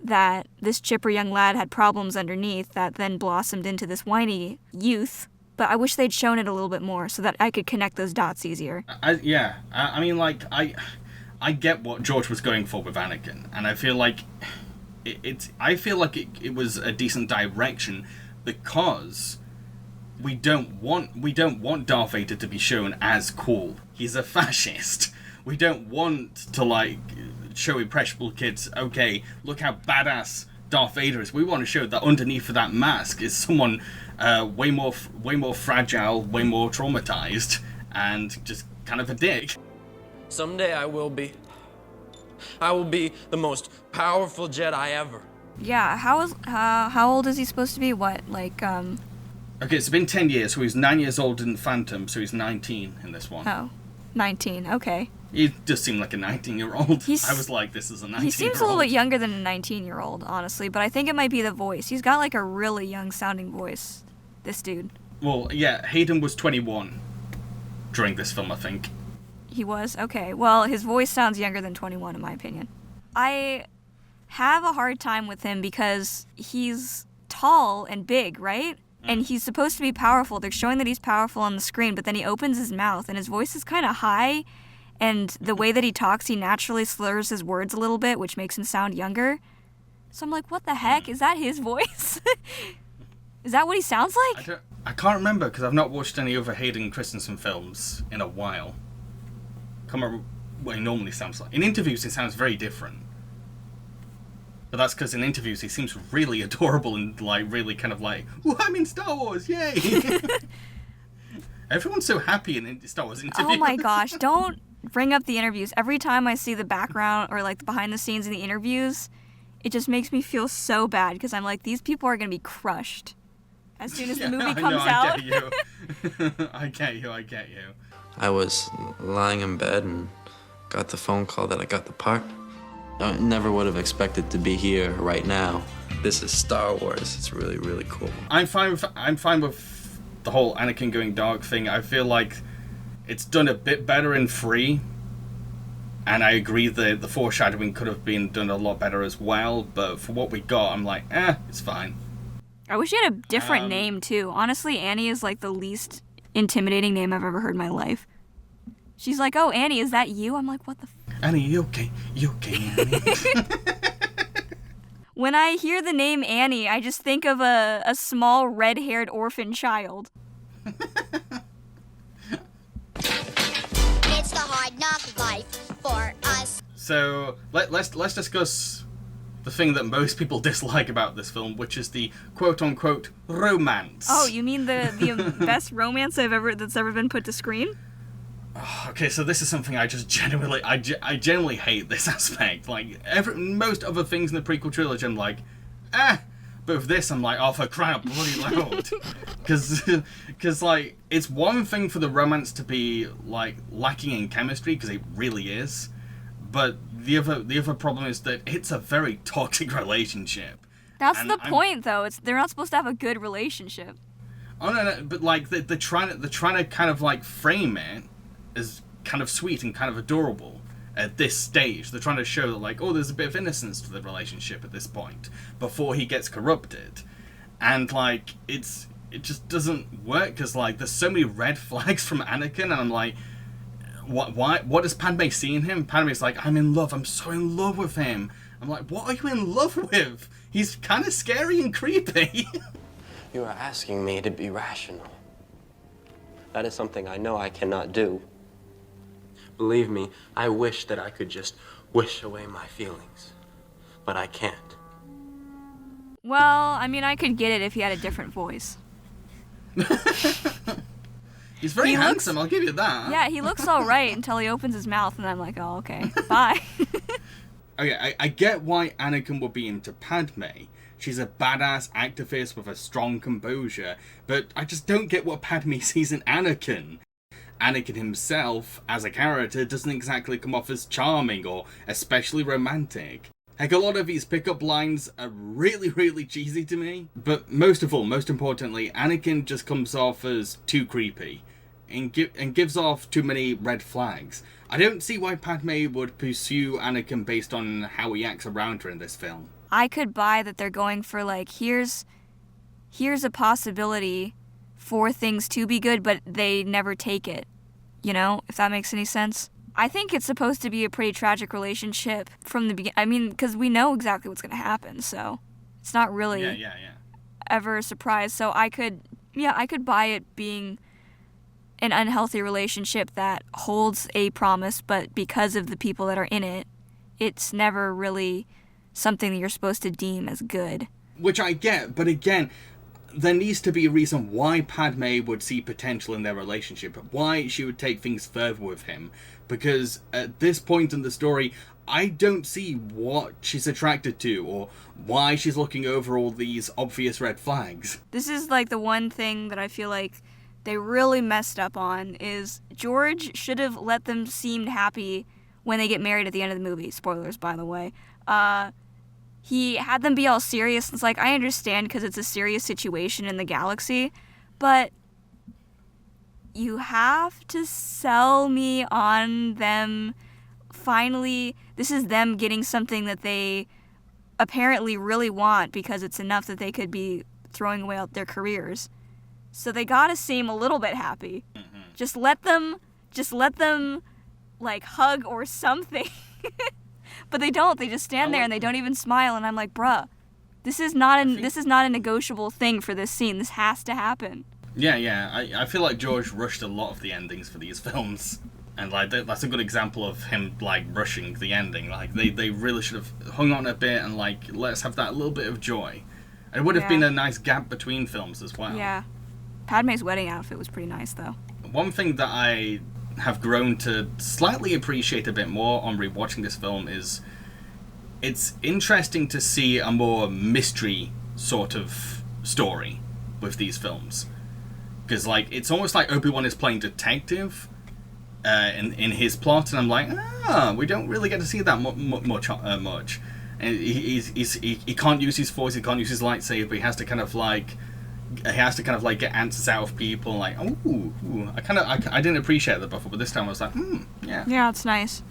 that this chipper young lad had problems underneath that then blossomed into this whiny youth. But I wish they'd shown it a little bit more so that I could connect those dots easier. I get what George was going for with Anakin, and I feel like it was a decent direction, because we don't want Darth Vader to be shown as cool. He's a fascist. We don't want to show impressionable kids, okay, look how badass Darth Vader is. We want to show that underneath of that mask is someone way more fragile, way more traumatized, and just kind of a dick. Someday I will be the most powerful Jedi ever. Yeah, how old is he supposed to be? What, Okay, it's been 10 years, so he's 9 years old in Phantom, so he's 19 in this one. Oh, 19, okay. He does seem like a 19-year-old. I was like, this is a 19-year-old. He seems a little bit younger than a 19-year-old, honestly, but I think it might be the voice. He's got a really young-sounding voice, this dude. Well, yeah, Hayden was 21 during this film, I think. He was? Okay. Well, his voice sounds younger than 21, in my opinion. I have a hard time with him because he's tall and big, right? And he's supposed to be powerful. They're showing that he's powerful on the screen, but then he opens his mouth, and his voice is kind of high, and the way that he talks, he naturally slurs his words a little bit, which makes him sound younger. So I'm like, what the heck? Is that his voice? Is that what he sounds like? I can't remember, because I've not watched any other Hayden Christensen films in a while. I can't remember what he normally sounds like. In interviews, he sounds very different. But that's because in interviews, he seems really adorable and, really kind of "Ooh, I'm in Star Wars, yay!" Everyone's so happy in Star Wars interviews. Oh my gosh, don't bring up the interviews. Every time I see the background or, the behind the scenes in the interviews, it just makes me feel so bad, because I'm like, these people are going to be crushed as soon as the movie comes out. I get you. I was lying in bed and got the phone call that I got the part. I never would have expected to be here right now. This is Star Wars. It's really, really cool. I'm fine with the whole Anakin going dark thing. I feel like it's done a bit better in 3. And I agree that the foreshadowing could have been done a lot better as well. But for what we got, I'm like, it's fine. I wish he had a different name, too. Honestly, Annie is, the least intimidating name I've ever heard in my life. She's like, oh, Annie, is that you? I'm like, what the Annie, you okay? You okay, Annie? When I hear the name Annie, I just think of a small red-haired orphan child. It's the hard knock life for us. So let's discuss the thing that most people dislike about this film, which is the quote-unquote romance. Oh, you mean the best romance that's ever been put to screen? Okay, so this is something I just genuinely, I genuinely hate this aspect. Like, most other things in the prequel trilogy, I'm like, but with this, I'm like, oh, for crying out bloody loud. Because, like, it's one thing for the romance to be, like, lacking in chemistry, because it really is. But the other problem is that it's a very toxic relationship. That's the point, though. They're not supposed to have a good relationship. Oh, no, but, like, they're trying to kind of, like, frame it as kind of sweet and kind of adorable at this stage. They're trying to show that, like, oh, there's a bit of innocence to the relationship at this point before he gets corrupted. And, like, it just doesn't work because, like, there's so many red flags from Anakin, and I'm like, what does Padme see in him? Padme's like, I'm in love. I'm so in love with him. I'm like, what are you in love with? He's kind of scary and creepy. You are asking me to be rational. That is something I know I cannot do. Believe me, I wish that I could just wish away my feelings. But I can't. Well, I mean, I could get it if he had a different voice. He's very handsome, I'll give you that. Yeah, he looks all right until he opens his mouth, and I'm like, oh, okay, bye. Okay, I get why Anakin would be into Padme. She's a badass activist with a strong composure, but I just don't get what Padme sees in Anakin. Anakin himself, as a character, doesn't exactly come off as charming or especially romantic. Heck, a lot of his pickup lines are really, really cheesy to me. But most importantly, Anakin just comes off as too creepy and gives off too many red flags. I don't see why Padme would pursue Anakin based on how he acts around her in this film. I could buy that they're going for, like, here's a possibility for things to be good, but they never take it. You know, if that makes any sense. I think it's supposed to be a pretty tragic relationship from the beginning. I mean, because we know exactly what's going to happen, so it's not really ever a surprise. So I could buy it being an unhealthy relationship that holds a promise, but because of the people that are in it, it's never really something that you're supposed to deem as good. Which I get, but again, there needs to be a reason why Padme would see potential in their relationship, why she would take things further with him. Because at this point in the story, I don't see what she's attracted to or why she's looking over all these obvious red flags. This is like the one thing that I feel like they really messed up on is George should have let them seem happy when they get married at the end of the movie. Spoilers, by the way. He had them be all serious. It's like, I understand because it's a serious situation in the galaxy, but you have to sell me on them. Finally, this is them getting something that they apparently really want because it's enough that they could be throwing away their careers. So they gotta seem a little bit happy. Mm-hmm. Just let them, like, hug or something. But they don't. They just stand there and they don't even smile. And I'm like, bruh, this is not a negotiable thing for this scene. This has to happen. Yeah. I feel like George rushed a lot of the endings for these films. And, like, that's a good example of him, like, rushing the ending. Like, they really should have hung on a bit and, like, let's have that little bit of joy. And it would have been a nice gap between films as well. Yeah. Padme's wedding outfit was pretty nice, though. One thing that I have grown to slightly appreciate a bit more on rewatching this film is it's interesting to see a more mystery sort of story with these films. Because, like, it's almost like Obi-Wan is playing detective in his plot, and I'm like, we don't really get to see that much. And he can't use his force, he can't use his lightsaber, he has to kind of like get answers out of people. Like, I didn't appreciate that before, but this time I was like, yeah. Yeah, it's nice.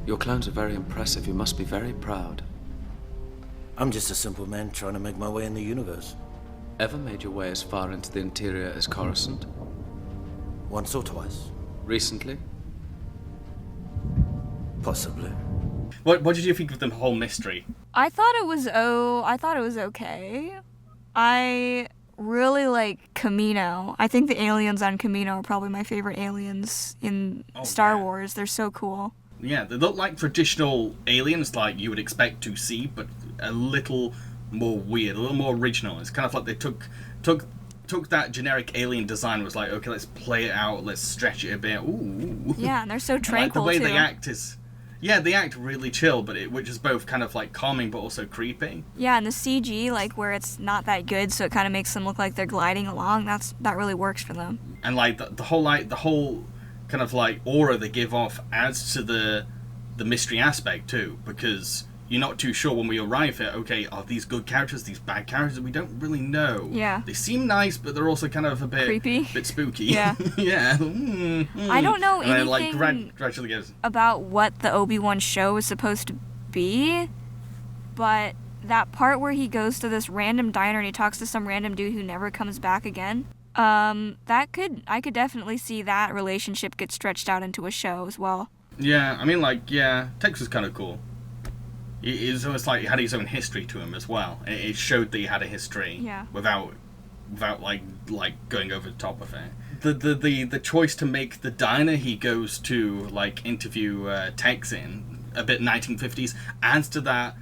Your clones are very impressive. You must be very proud. I'm just a simple man trying to make my way in the universe. Ever made your way as far into the interior as Possibly. What did you think of the whole mystery? I thought it was okay. I really like Kamino. I think the aliens on Kamino are probably my favorite aliens in Star Wars. They're so cool. Yeah, they look like traditional aliens like you would expect to see, but a little more weird, a little more original. It's kind of like they took that generic alien design and was like, okay, let's play it out, let's stretch it a bit. Ooh. Yeah, and they're so tranquil, like the way too. they act is... Yeah, they act really chill, but which is both kind of like calming but also creepy. Yeah, and the CG, like where it's not that good, so it kind of makes them look like they're gliding along. That really works for them. And like the whole kind of like aura they give off adds to the mystery aspect too, because you're not too sure when we arrive here. Okay, are these good characters? These bad characters? We don't really know. Yeah. They seem nice, but they're also kind of a bit creepy, bit spooky. Yeah. Yeah. I don't know and anything then, gradually goes about what the Obi-Wan show is supposed to be, but that part where he goes to this random diner and he talks to some random dude who never comes back again. I could definitely see that relationship get stretched out into a show as well. Yeah, I mean, like, yeah, Tex was kind of cool. It's almost like he had his own history to him as well. It showed that he had a history, yeah, without like going over the top of it. The choice to make the diner he goes to like interview Tex in a bit 1950s adds to that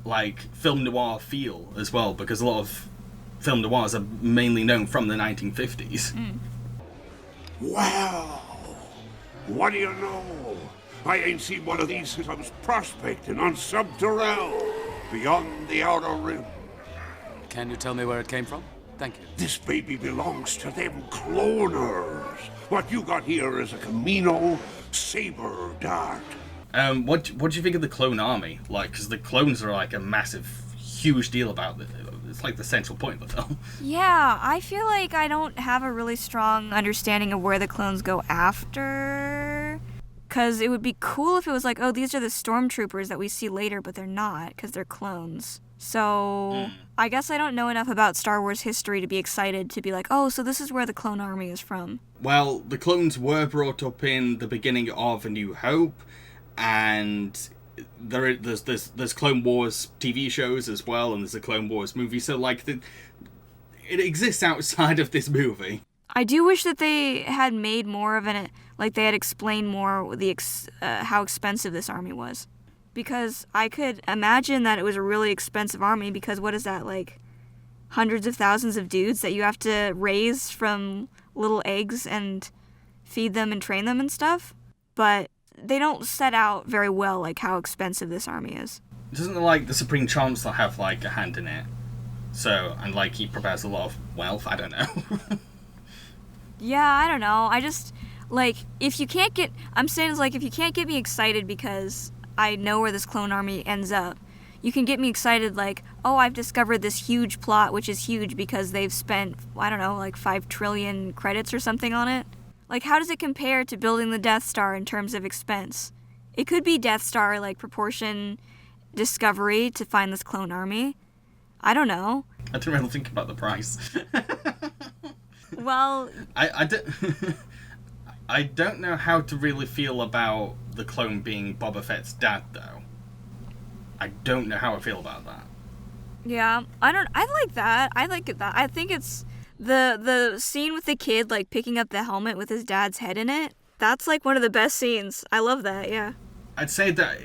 like film noir feel as well, because a lot of film noirs are mainly known from the 1950s. Wow! What do you know? I ain't seen one of these since I was prospecting on Subterrell, beyond the Outer Rim. Can you tell me where it came from? Thank you. This baby belongs to them cloners. What you got here is a Kamino saber dart. What do you think of the clone army? Like, because the clones are like a massive, huge deal about it. It's like the central point of the film. Yeah, I feel like I don't have a really strong understanding of where the clones go after. Because it would be cool if it was like, oh, these are the stormtroopers that we see later, but they're not, because they're clones. So I guess I don't know enough about Star Wars history to be excited to be like, oh, so this is where the clone army is from. Well, the clones were brought up in the beginning of A New Hope, and there's Clone Wars TV shows as well, and there's a Clone Wars movie, so like it exists outside of this movie. I do wish that they had made more of like they had explained more how expensive this army was. Because I could imagine that it was a really expensive army, because what is that, like hundreds of thousands of dudes that you have to raise from little eggs and feed them and train them and stuff? But they don't set out very well like how expensive this army is. Doesn't like the Supreme Chancellor have like a hand in it? So, and like he prepares a lot of wealth, I don't know. Yeah, I don't know. I just, like, if you can't get me excited because I know where this clone army ends up, you can get me excited like, oh, I've discovered this huge plot, which is huge because they've spent, I don't know, like 5 trillion credits or something on it. Like, how does it compare to building the Death Star in terms of expense? It could be Death Star, like, proportion discovery to find this clone army. I don't know. I didn't really think about the price. Well, I don't know how to really feel about the clone being Boba Fett's dad, though. I don't know how I feel about that. Yeah, I like that. I like that. I think it's the scene with the kid, like, picking up the helmet with his dad's head in it. That's, like, one of the best scenes. I love that, yeah. I'd say that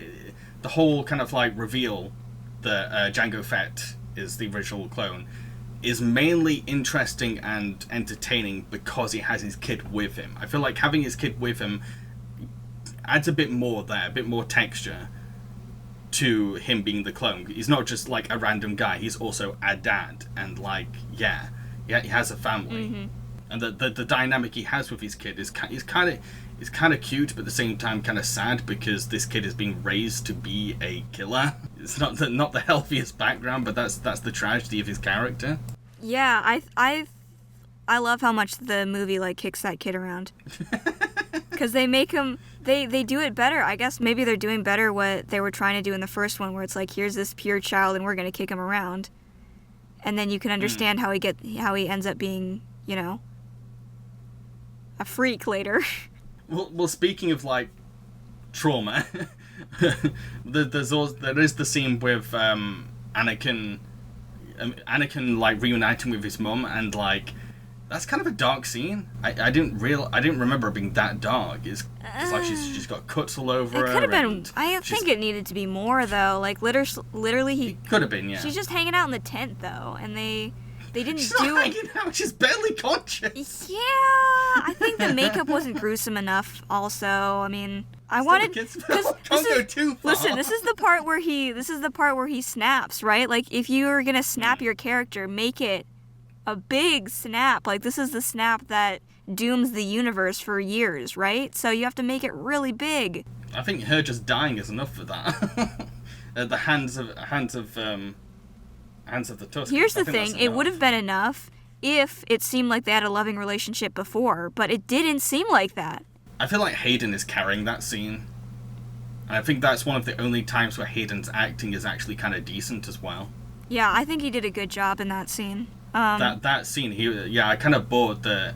the whole kind of, like, reveal that Jango Fett is the original clone is mainly interesting and entertaining because he has his kid with him. I feel like having his kid with him adds a bit more there, a bit more texture to him being the clone. He's not just like a random guy, he's also a dad, and like, yeah, he has a family. Mm-hmm. And the dynamic he has with his kid is kind of cute, but at the same time kind of sad, because this kid is being raised to be a killer. It's not the healthiest background, but that's the tragedy of his character. Yeah, I love how much the movie like kicks that kid around. Because they make him, they do it better. I guess maybe they're doing better what they were trying to do in the first one, where it's like, here's this pure child and we're gonna kick him around, and then you can understand how he ends up being, you know, a freak later. Well, speaking of like trauma, there is the scene with Anakin like reuniting with his mum, and like that's kind of a dark scene. I didn't remember it being that dark. It's like she's got cuts all over her. It could have been. I think it needed to be more though. Like literally, he could have been. Yeah. She's just hanging out in the tent though, and they didn't she's do. Not hanging out. She's barely conscious. Yeah, I think the makeup wasn't gruesome enough. Also, I mean, I wanted can't go too far. Listen, this is the part where he snaps, right? Like if you're gonna snap your character, make it a big snap. Like this is the snap that dooms the universe for years, right? So you have to make it really big. I think her just dying is enough for that. The hands of the Tusken. Here's the thing, it would have been enough if it seemed like they had a loving relationship before, but it didn't seem like that. I feel like Hayden is carrying that scene. And I think that's one of the only times where Hayden's acting is actually kind of decent as well. Yeah, I think he did a good job in that scene. That scene, I kind of bored that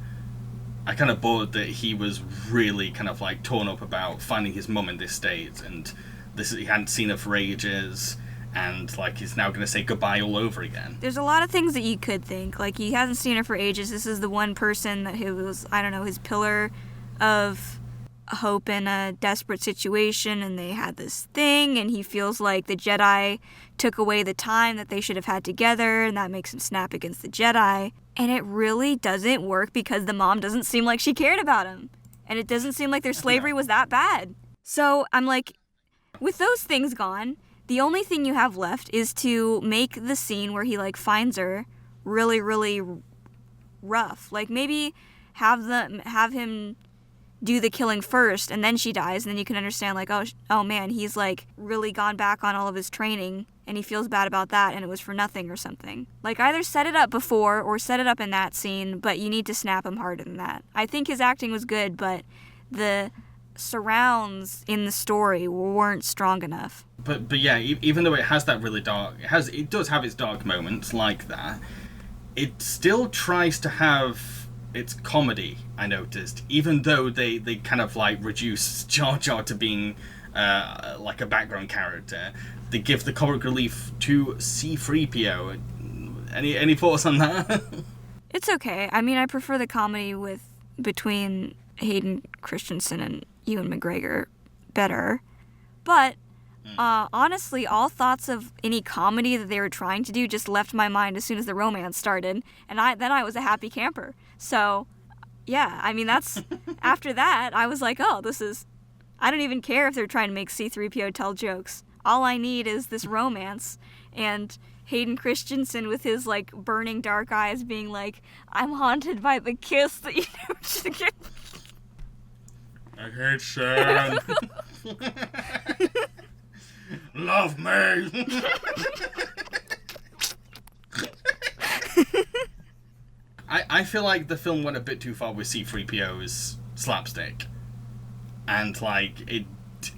he was really kind of like torn up about finding his mum in this state, and he hadn't seen her for ages, and like he's now going to say goodbye all over again. There's a lot of things that you could think. Like he hasn't seen her for ages. This is the one person that who was, I don't know, his pillar of hope in a desperate situation, and they had this thing, and he feels like the Jedi took away the time that they should have had together, and that makes him snap against the Jedi. And it really doesn't work because the mom doesn't seem like she cared about him, and it doesn't seem like their slavery was that bad. So I'm like, with those things gone, the only thing you have left is to make the scene where he like finds her really, really rough. Like maybe have him do the killing first, and then she dies, and then you can understand like, oh man, he's like really gone back on all of his training, and he feels bad about that, and it was for nothing or something. Like either set it up before or set it up in that scene, but you need to snap him harder than that. I think his acting was good, but the surrounds in the story weren't strong enough. But yeah, even though it has that really dark, it does have its dark moments like that, it still tries to have its comedy, I noticed, even though they kind of like reduce Jar Jar to being like a background character. They give the comic relief to C-3PO. Any thoughts on that? It's okay. I mean, I prefer the comedy between Hayden Christensen and Ewan McGregor better. But honestly, all thoughts of any comedy that they were trying to do just left my mind as soon as the romance started, and then I was a happy camper. So, yeah, I mean, that's after that, I was like, oh, I don't even care if they're trying to make C-3PO tell jokes. All I need is this romance, and Hayden Christensen with his, like, burning dark eyes being like, I'm haunted by the kiss that you never should get. I hate Sam. Love me. I feel like the film went a bit too far with C-3PO's slapstick. And, like,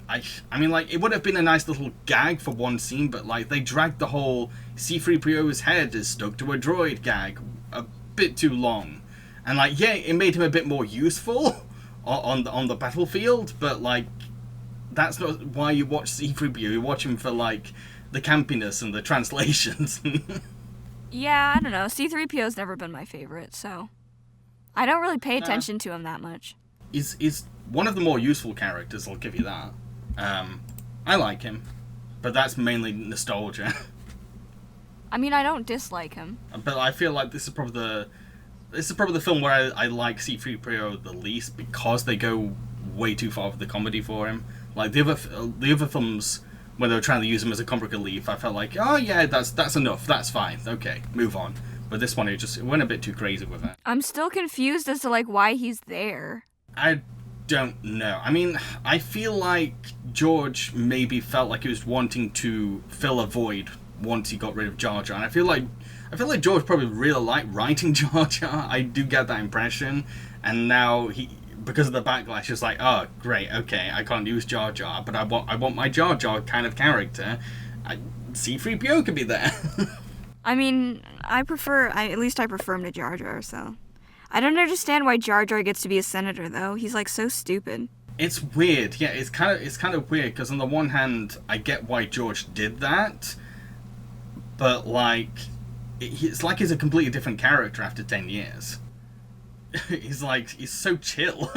I mean, like, it would have been a nice little gag for one scene, but, like, they dragged the whole C-3PO's head is stuck to a droid gag a bit too long. And, like, yeah, it made him a bit more useful on the battlefield, but, like, that's not why you watch C-3PO. You watch him for, like, the campiness and the translations. Yeah, I don't know. C-3PO's never been my favorite, so I don't really pay attention to him that much. He's one of the more useful characters, I'll give you that. I like him, but that's mainly nostalgia. I mean, I don't dislike him. But I feel like this is probably the film where I like C-3PO the least, because they go way too far with the comedy for him. Like the other films, when they were trying to use him as a comic relief, I felt like, oh yeah, that's enough, that's fine, okay, move on. But this one, it went a bit too crazy with it. I'm still confused as to like why he's there. I don't know. I mean, I feel like George maybe felt like he was wanting to fill a void once he got rid of Jar Jar. And I feel like George probably really liked writing Jar Jar. I do get that impression. And now because of the backlash, it's like, oh, great, okay, I can't use Jar Jar, but I want my Jar Jar kind of character. C-3PO could be there. I mean, at least I prefer him to Jar Jar, so. I don't understand why Jar Jar gets to be a senator, though. He's, like, so stupid. It's weird. Yeah, it's kind of weird because on the one hand, I get why George did that, but like, it's like he's a completely different character after 10 years. He's so chill.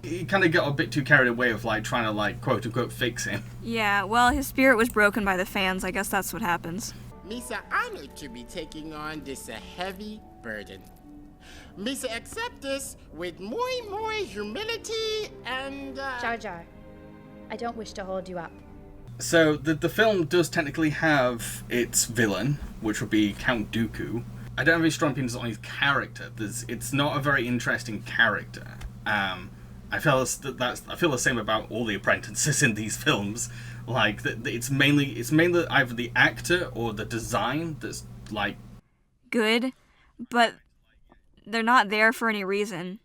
He kind of got a bit too carried away of like trying to like quote unquote fix him. Yeah, well, his spirit was broken by the fans. I guess that's what happens. Misa honored to be taking on this heavy burden. Misa accept this with more humility and Jar Jar, I don't wish to hold you up. So the film does technically have its villain, which would be Count Dooku. I don't have any strong opinions on his character. It's not a very interesting character. I feel the same about all the apprentices in these films. Like it's mainly either the actor or the design that's like good, but they're not there for any reason.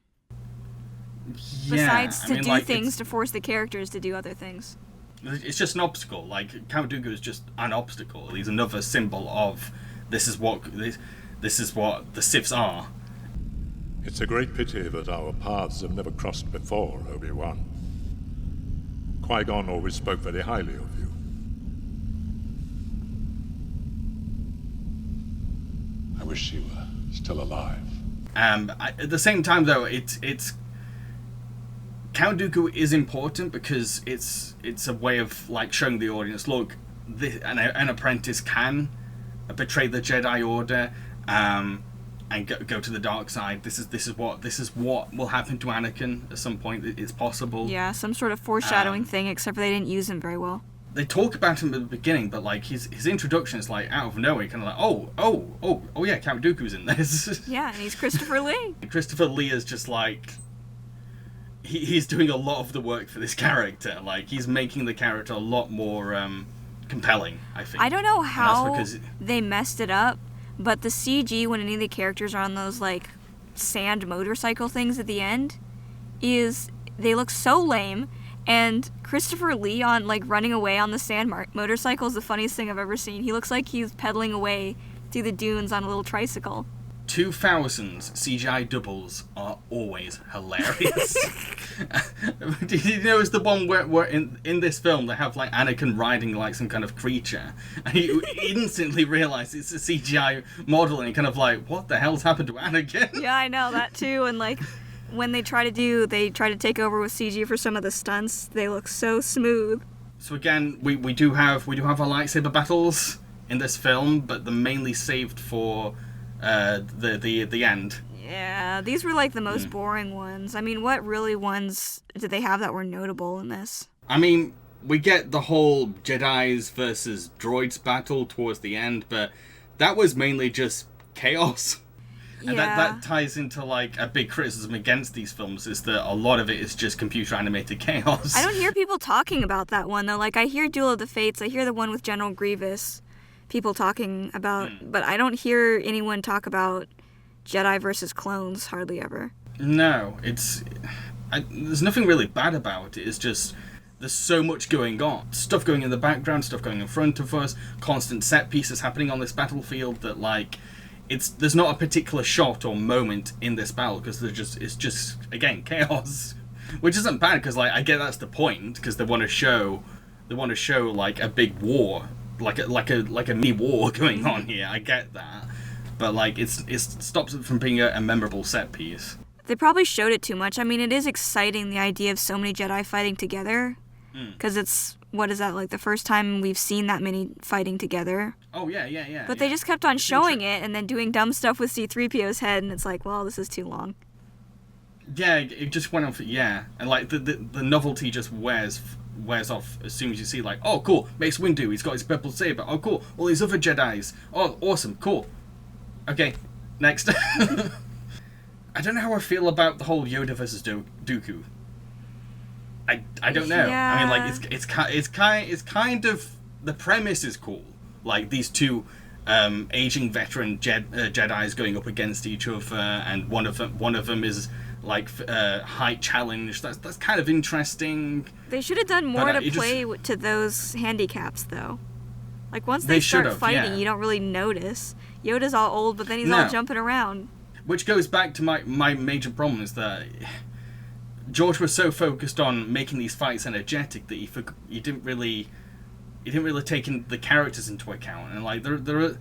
Yeah, Besides to do things to force the characters to do other things. It's just an obstacle. Like Count Dooku is just an obstacle. He's another symbol of this is what the Siths are. It's a great pity that our paths have never crossed before, Obi-Wan. Qui-Gon always spoke very highly of you. I wish she were still alive. At the same time, though, it's Count Dooku is important because it's a way of like showing the audience, look, an apprentice can betray the Jedi Order and go to the dark side. This is what will happen to Anakin at some point. It's possible. Yeah, some sort of foreshadowing thing, except for they didn't use him very well. They talk about him at the beginning, but like his introduction is like out of nowhere, kind of like oh yeah, Count Dooku's in this. Yeah, and he's Christopher Lee. Christopher Lee is just like he's doing a lot of the work for this character. Like he's making the character a lot more compelling, I think. I don't know how they messed it up, but the CG when any of the characters are on those like sand motorcycle things at the end they look so lame. And Christopher Lee on like running away on the sand motorcycle is the funniest thing I've ever seen. He looks like he's pedaling away through the dunes on a little tricycle. 2000s CGI doubles are always hilarious. Did you notice the one where in this film they have like Anakin riding like some kind of creature, and you instantly realize it's a CGI model, and you're kind of like, what the hell's happened to Anakin? Yeah, I know that too. And like when they try to take over with CG for some of the stunts, they look so smooth. So again, we do have our lightsaber battles in this film, but they're mainly saved for the end. Yeah, these were like the most boring ones. I mean, what really ones did they have that were notable in this? I mean, we get the whole Jedis versus droids battle towards the end, but that was mainly just chaos. And that ties into like a big criticism against these films, is that a lot of it is just computer animated chaos. I don't hear people talking about that one though. Like I hear Duel of the Fates, I hear the one with General Grievous, people talking about, but I don't hear anyone talk about Jedi versus clones hardly ever. No, there's nothing really bad about it. It's just there's so much going on, stuff going in the background, stuff going in front of us, constant set pieces happening on this battlefield that like. There's not a particular shot or moment in this battle because it's just again chaos, which isn't bad because like I get that's the point because they want to show like a big war, like a mini war going on here. I get that, but like it stops it from being a memorable set piece. They probably showed it too much. I mean, it is exciting the idea of so many Jedi fighting together because it's. What is that, like the first time we've seen that many fighting together? Oh, yeah. But they just kept on showing it and then doing dumb stuff with C-3PO's head, and it's like, well, this is too long. Yeah, it just went on for, and like the novelty just wears off as soon as you see like, oh, cool, Mace Windu, he's got his purple saber. Oh, cool, all these other Jedis. Oh, awesome, cool. Okay, next. I don't know how I feel about the whole Yoda versus Dooku. I don't know. Yeah. I mean, like it's kind of the premise is cool. Like these two aging veteran Jedis going up against each other, and one of them is like height challenge. That's kind of interesting. They should have done more to play to those handicaps, though. Like once they start fighting, you don't really notice. Yoda's all old, but then he's all jumping around. Which goes back to my major problem is that George was so focused on making these fights energetic that he didn't really take the characters into account. And like there are,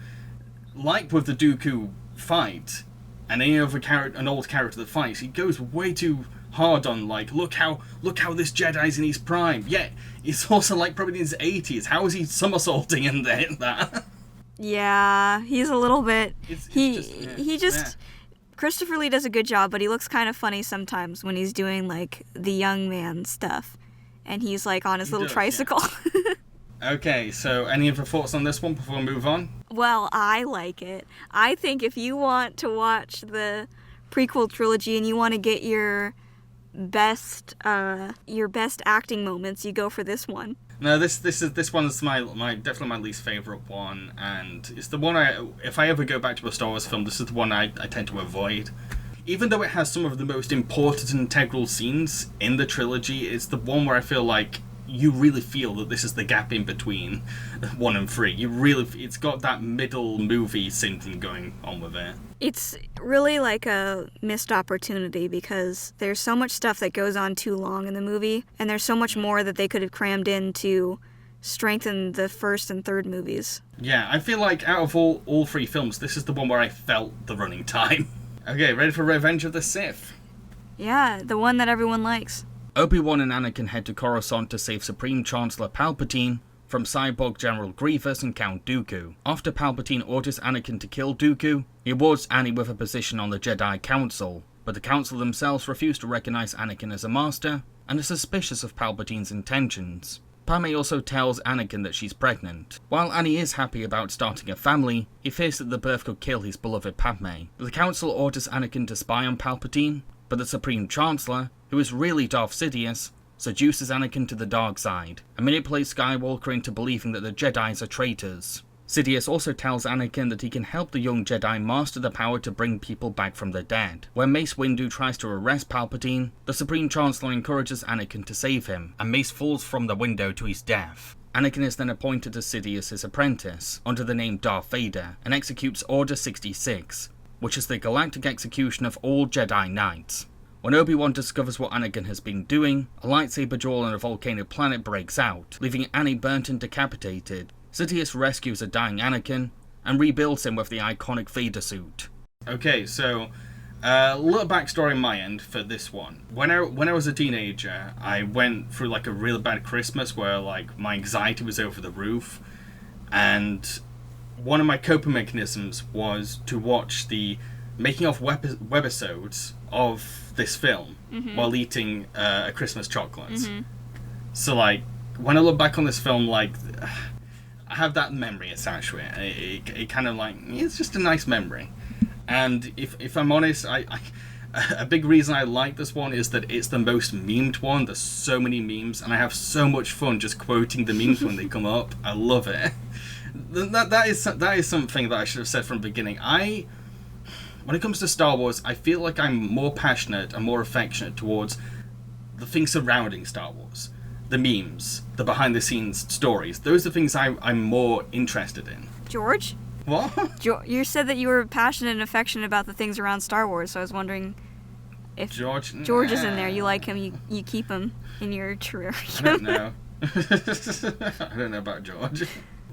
like with the Dooku fight and any other an old character that fights, he goes way too hard on like look how this Jedi's in his prime. Yeah, he's also like probably in his 80s. How is he somersaulting in that? Yeah, he's a little bit. He just. Christopher Lee does a good job, but he looks kind of funny sometimes when he's doing like the young man stuff, and he's like on his little tricycle. Yeah. Okay, so any other thoughts on this one before we move on? Well, I like it. I think if you want to watch the prequel trilogy and you want to get your best acting moments, you go for this one. No, this one's my definitely my least favorite one, and it's the one if I ever go back to a Star Wars film, this is the one I tend to avoid. Even though it has some of the most important and integral scenes in the trilogy, it's the one where I feel like you really feel that this is the gap in between 1 and 3. It's got that middle movie syndrome going on with it. It's really like a missed opportunity because there's so much stuff that goes on too long in the movie, and there's so much more that they could have crammed in to strengthen the first and third movies. Yeah, I feel like out of all 3 films, this is the one where I felt the running time. Okay, ready for Revenge of the Sith? Yeah, the one that everyone likes. Obi-Wan and Anakin head to Coruscant to save Supreme Chancellor Palpatine from Cyborg General Grievous and Count Dooku. After Palpatine orders Anakin to kill Dooku, he awards Annie with a position on the Jedi Council, but the Council themselves refuse to recognize Anakin as a master and are suspicious of Palpatine's intentions. Padme also tells Anakin that she's pregnant. While Annie is happy about starting a family, he fears that the birth could kill his beloved Padme. The Council orders Anakin to spy on Palpatine, but the Supreme Chancellor, who is really Darth Sidious, seduces Anakin to the dark side, and manipulates Skywalker into believing that the Jedis are traitors. Sidious also tells Anakin that he can help the young Jedi master the power to bring people back from the dead. When Mace Windu tries to arrest Palpatine, the Supreme Chancellor encourages Anakin to save him, and Mace falls from the window to his death. Anakin is then appointed as Sidious's apprentice, under the name Darth Vader, and executes Order 66, which is the galactic execution of all Jedi Knights. When Obi-Wan discovers what Anakin has been doing, a lightsaber duel on a volcano planet breaks out, leaving Annie burnt and decapitated. Sidious rescues a dying Anakin and rebuilds him with the iconic Vader suit. Okay, so a little backstory on my end for this one. When I was a teenager, I went through like a really bad Christmas where like my anxiety was over the roof, and one of my coping mechanisms was to watch the making of webisodes of this film while eating a Christmas chocolate. So like when I look back on this film, like I have that memory attached to it. It kind of like, it's just a nice memory. And if I'm honest, a big reason I like this one is that it's the most memed one. There's so many memes, and I have so much fun just quoting the memes when they come up. I love it. That is something that I should have said from the beginning. When it comes to Star Wars, I feel like I'm more passionate and more affectionate towards the things surrounding Star Wars. The memes, the behind-the-scenes stories. Those are things I'm more interested in. George? What? You said that you were passionate and affectionate about the things around Star Wars, so I was wondering if George is in there. You like him, you keep him in your career. I don't know. I don't know about George.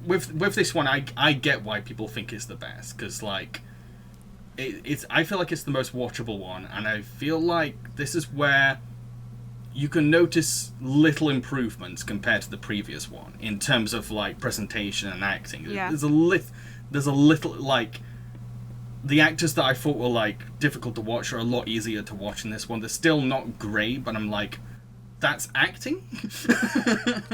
With this one, I get why people think it's the best, because like I feel like it's the most watchable one, and I feel like this is where you can notice little improvements compared to the previous one in terms of like presentation and acting. Yeah. There's a little like the actors that I thought were like difficult to watch are a lot easier to watch in this one. They're still not great, but I'm like, that's acting?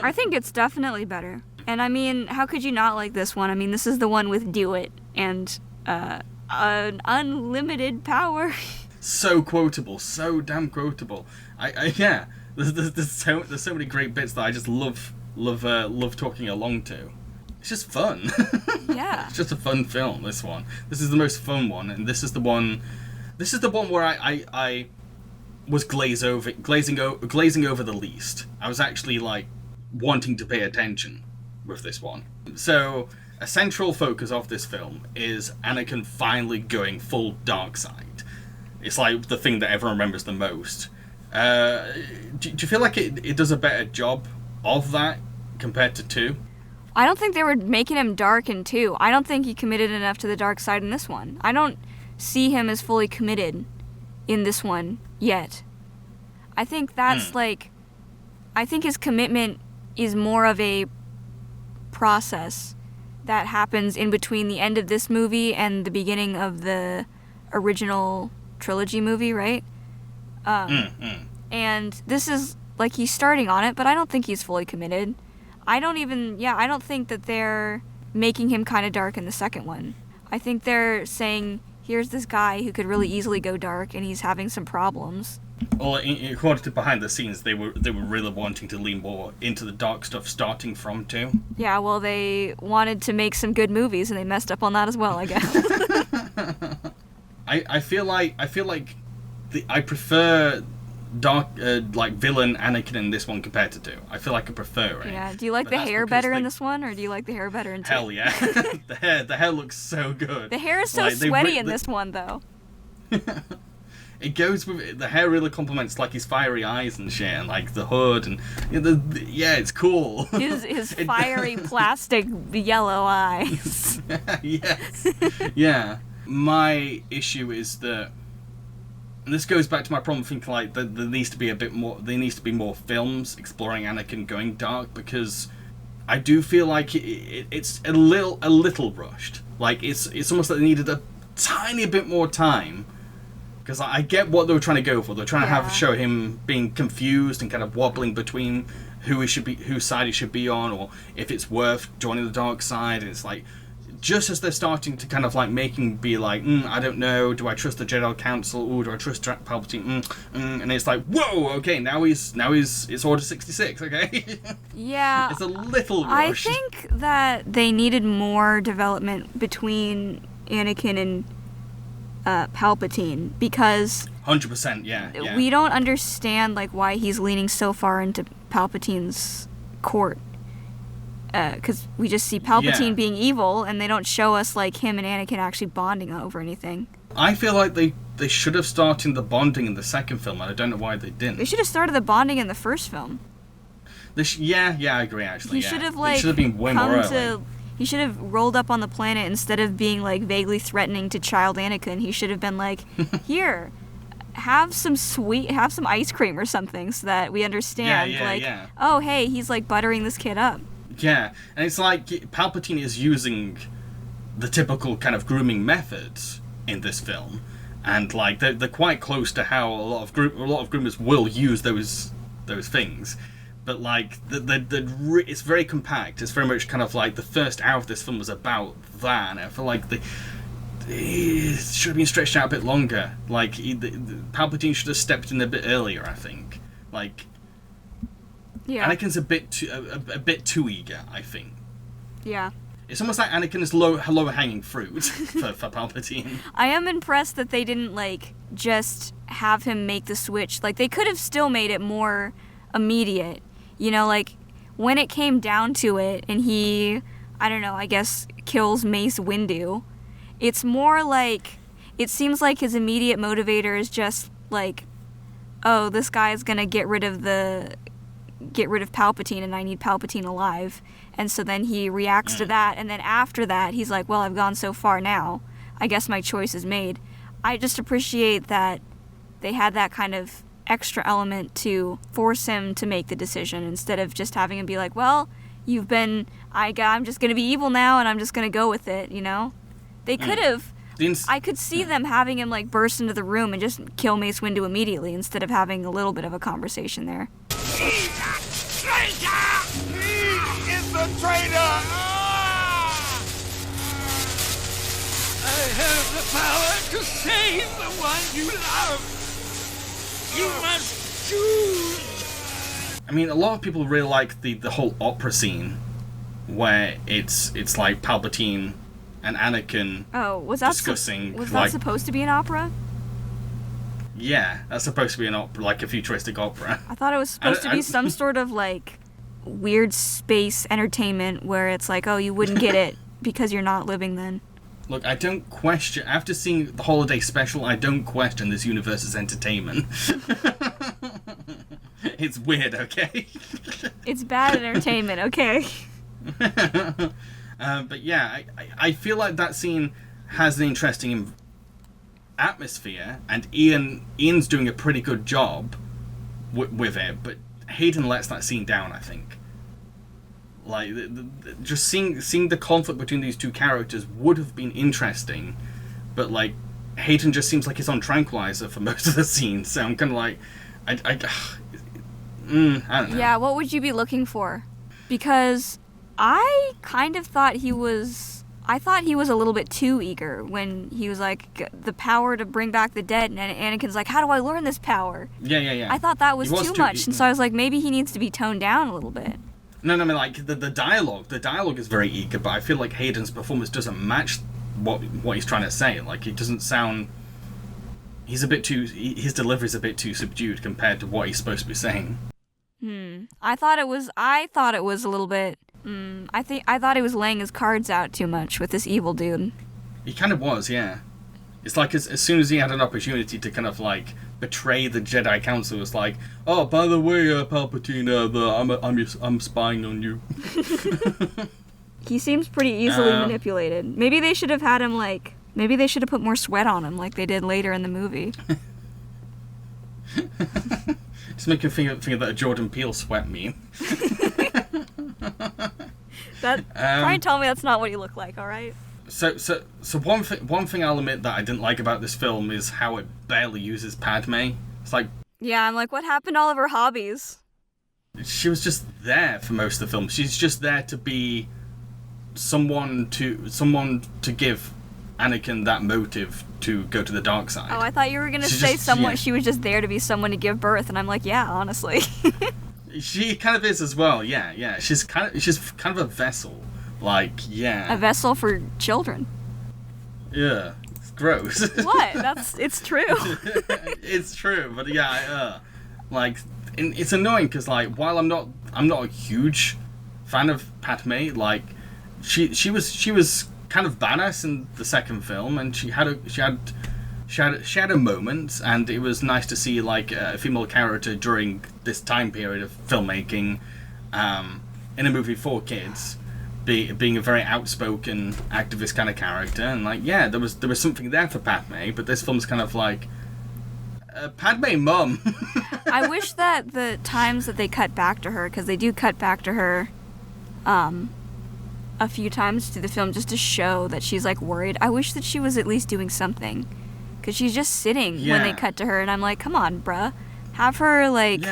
I think it's definitely better. And I mean, how could you not like this one? I mean, this is the one with Do It and an unlimited power. So quotable, so damn quotable. Yeah, there's so many great bits that I just love talking along to. It's just fun. Yeah. It's just a fun film, this one. This is the most fun one, and this is the one where I was glazing over the least. I was actually like wanting to pay attention with this one. So a central focus of this film is Anakin finally going full dark side. It's like the thing that everyone remembers the most. Do you feel like it does a better job of that compared to 2? I don't think they were making him dark in 2. I don't think he committed enough to the dark side in this one. I don't see him as fully committed in this one yet. I think that's I think his commitment is more of a process that happens in between the end of this movie and the beginning of the original trilogy movie, right? And this is, like, he's starting on it, but I don't think he's fully committed. I don't think that they're making him kind of dark in the second one. I think they're saying, here's this guy who could really easily go dark, and he's having some problems. Well, according to behind the scenes, they were really wanting to lean more into the dark stuff starting from 2. Yeah, well, they wanted to make some good movies, and they messed up on that as well, I guess. I feel like I prefer dark villain Anakin in this one compared to 2. I feel like I prefer it. Yeah. Do you like the hair better in this one, or do you like the hair better in 2? Hell yeah. the hair looks so good. The hair is so sweaty in this one, though. It goes with it. The hair really complements like his fiery eyes and shit, and like the hood, and it's cool. His fiery plastic yellow eyes. Yes. Yeah. My issue is that, and this goes back to my problem thinking like there needs to be a bit more. There needs to be more films exploring Anakin going dark, because I do feel like it's a little rushed. Like it's almost like they needed a tiny bit more time. Because I get what they were trying to go for. They're trying to show him being confused and kind of wobbling between whose side he should be on, or if it's worth joining the dark side. And it's like, just as they're starting to kind of like making be like, I don't know, do I trust the Jedi Council? Or do I trust Palpatine? And it's like, whoa, okay, now it's Order 66, okay? Yeah. It's a little rushed. I think that they needed more development between Anakin and Palpatine, because 100%, yeah. We don't understand like why he's leaning so far into Palpatine's court, because we just see Palpatine being evil, and they don't show us like him and Anakin actually bonding over anything. I feel like they should have started the bonding in the second film, and I don't know why they didn't. They should have started the bonding in the first film. I agree actually. He should have like been way more early. He should have rolled up on the planet instead of being, like, vaguely threatening to child Anakin. He should have been like, here, have some ice cream or something so that we understand. Oh, hey, he's, like, buttering this kid up. Yeah, and it's like Palpatine is using the typical kind of grooming methods in this film. And, like, they're quite close to how a lot of groomers will use those things. But, like, it's very compact. It's very much kind of like the first hour of this film was about that. And I feel like it should have been stretched out a bit longer. Like, Palpatine should have stepped in a bit earlier, I think. Like, Anakin's a bit too eager, I think. Yeah. It's almost like Anakin is lower hanging fruit for Palpatine. I am impressed that they didn't, like, just have him make the switch. Like, they could have still made it more immediate. You know, like, when it came down to it, and he, I don't know, I guess, kills Mace Windu, it's more like, it seems like his immediate motivator is just, like, oh, this guy is gonna get rid of Palpatine, and I need Palpatine alive. And so then he reacts to that, and then after that, he's like, well, I've gone so far now. I guess my choice is made. I just appreciate that they had that kind of extra element to force him to make the decision, instead of just having him be like, well, I'm just going to be evil now, and I'm just going to go with it, you know? They could have. I could see them having him, like, burst into the room and just kill Mace Windu immediately, instead of having a little bit of a conversation there. He's a traitor! He is a traitor! I have the power to save the one you love. You must choose. I mean, a lot of people really like the whole opera scene where it's like Palpatine and Anakin discussing. Was that supposed to be an opera? Yeah, that's supposed to be an opera, like a futuristic opera. I thought it was supposed to be some sort of like weird space entertainment where it's like, oh, you wouldn't get it because you're not living then. Look, I don't question... After seeing the holiday special, I don't question this universe's entertainment. It's weird, okay? It's bad entertainment, okay? But yeah, I feel like that scene has an interesting atmosphere, and Ian's doing a pretty good job with it, but Hayden lets that scene down, I think. Like, just seeing the conflict between these two characters would have been interesting, but like, Hayden just seems like he's on tranquilizer for most of the scenes, so I'm kind of like, I don't know. Yeah, what would you be looking for? Because I kind of thought he was a little bit too eager when he was like, the power to bring back the dead, and Anakin's like, how do I learn this power? Yeah. I thought that was too much, and so I was like, maybe he needs to be toned down a little bit. No, I mean, like, the dialogue is very eager, but I feel like Hayden's performance doesn't match what he's trying to say. Like, it doesn't sound... his delivery's a bit too subdued compared to what he's supposed to be saying. I thought it was a little bit... I thought he was laying his cards out too much with this evil dude. He kind of was, yeah. It's like as soon as he had an opportunity to kind of, like, betray the Jedi Council, it's like, oh, by the way, Palpatine, I'm spying on you. He seems pretty easily manipulated. Maybe they should have had him, like... Maybe they should have put more sweat on him like they did later in the movie. Just make you think of that Jordan Peele sweat meme. Try and tell me that's not what he looked like, alright? So one thing I'll admit that I didn't like about this film is how it barely uses Padme. It's like... Yeah, I'm like, what happened to all of her hobbies? She was just there for most of the film. She's just there to be someone to give Anakin that motive to go to the dark side. Oh, I thought you were gonna say she was just there to be someone to give birth, and I'm like, yeah, honestly. She kind of is as well, yeah. She's kind of a vessel. Like, yeah. A vessel for children. Yeah. It's gross. What? It's true. It's true, but yeah, like, it's annoying because, like, while I'm not a huge fan of Padme, like, she was kind of badass in the second film, and she had a moment, and it was nice to see, like, a female character during this time period of filmmaking, in a movie for kids, being a very outspoken activist kind of character, and like, yeah, there was something there for Padme, but this film's kind of like, Padme mum. I wish that the times that they cut back to her, because they do cut back to her, a few times through the film just to show that she's like worried. I wish that she was at least doing something, because she's just sitting when they cut to her, and I'm like, come on, bruh, have her like,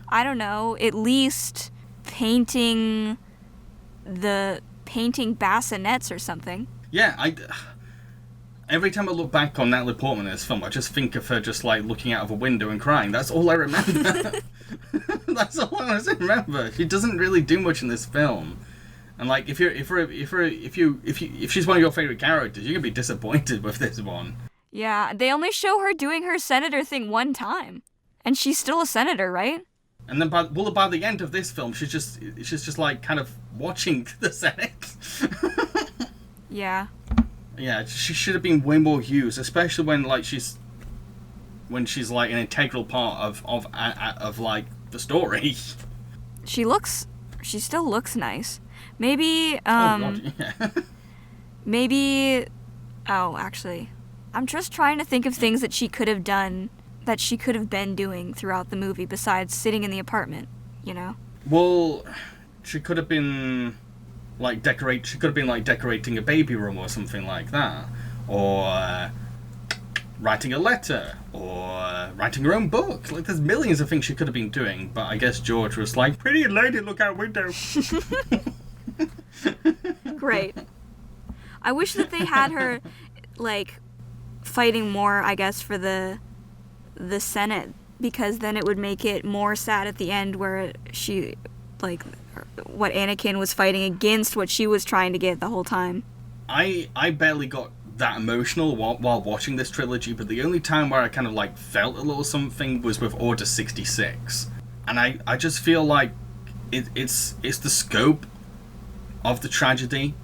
I don't know, at least painting bassinets or something. Yeah, every time I look back on Natalie Portman in this film, I just think of her just like looking out of a window and crying. That's all I remember. That's all I remember. She doesn't really do much in this film. And like, if she's one of your favorite characters, you're gonna be disappointed with this one. Yeah, they only show her doing her senator thing one time, and she's still a senator, right? And then by the end of this film, she's just like kind of watching the Senate. Yeah. Yeah, she should have been way more used, especially when she's like an integral part of like the story. She still looks nice. Maybe, God, yeah. Maybe, actually, I'm just trying to think of things that she could have done, that she could have been doing throughout the movie besides sitting in the apartment, you know? Well, she could have been, like, decorating a baby room or something like that. Or, writing a letter. Or writing her own book. Like, there's millions of things she could have been doing, but I guess George was like, pretty lady, look out window. Great. I wish that they had her, like, fighting more, I guess, for the Senate, because then it would make it more sad at the end where she, like, what Anakin was fighting against what she was trying to get the whole time. I barely got that emotional while watching this trilogy, but the only time where I kind of, like, felt a little something was with Order 66. And I just feel like it's the scope of the tragedy,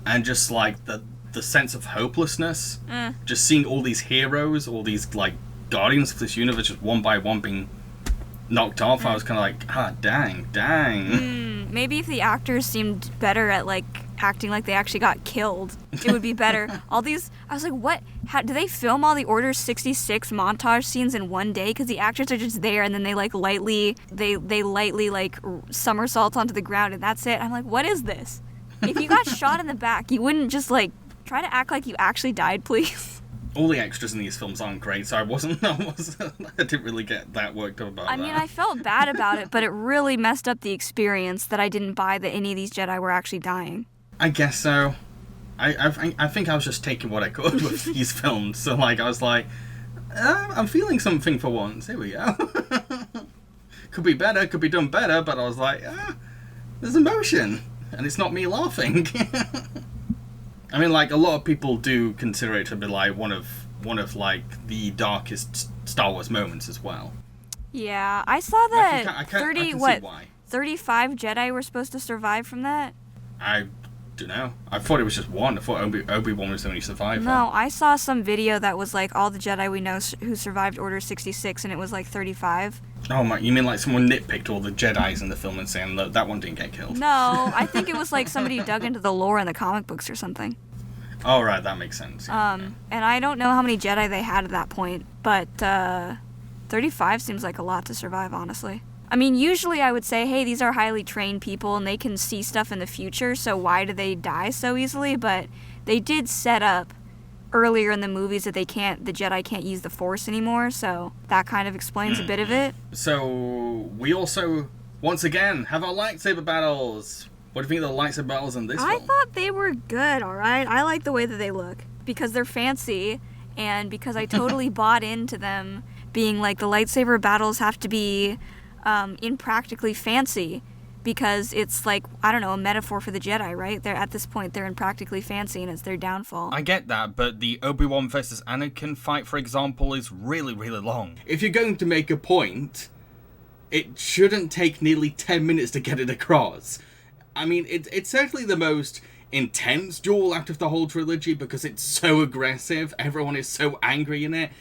and just like the sense of hopelessness, just seeing all these heroes, all these like guardians of this universe, just one by one being knocked off. I was kind of like, dang. Maybe if the actors seemed better at like acting like they actually got killed, it would be better. All these, I was like, what? How do they film all the Order 66 montage scenes in one day? Because the actors are just there, and then they like lightly like somersault onto the ground, and that's it. I'm like, what is this? If you got shot in the back, you wouldn't just like try to act like you actually died, please. All the extras in these films aren't great, so I didn't really get that worked up about that. I mean, I felt bad about it, but it really messed up the experience that I didn't buy that any of these Jedi were actually dying. I guess so. I think I was just taking what I could with these films, so like I was like, I'm feeling something for once. Here we go. Could be better, could be done better, but I was like, there's emotion, and it's not me laughing. I mean, like, a lot of people do consider it to be like one of like the darkest Star Wars moments as well. Yeah, I saw that I can see why. 35 Jedi were supposed to survive from that? I don't know. I thought it was just one. I thought Obi-Wan was the only survivor. No, I saw some video that was like all the Jedi we know who survived Order 66, and it was like 35. Oh my, you mean like someone nitpicked all the Jedis in the film and saying that one didn't get killed? No, I think it was like somebody dug into the lore in the comic books or something. Oh, right, that makes sense. And I don't know how many Jedi they had at that point, but 35 seems like a lot to survive, honestly. I mean, usually I would say, hey, these are highly trained people and they can see stuff in the future, so why do they die so easily? But they did set up earlier in the movies that the Jedi can't use the Force anymore, so that kind of explains a bit of it. So we also, once again, have our lightsaber battles. What do you think of the lightsaber battles in this film? I thought they were good, alright? I like the way that they look, because they're fancy, and because I totally bought into them being like the lightsaber battles have to be impractically fancy, because it's like, I don't know, a metaphor for the Jedi, right? They're at this point, they're impractically fancy and it's their downfall. I get that, but the Obi-Wan versus Anakin fight, for example, is really, really long. If you're going to make a point, it shouldn't take nearly 10 minutes to get it across. I mean, it's certainly the most intense duel out of the whole trilogy because it's so aggressive, everyone is so angry in it.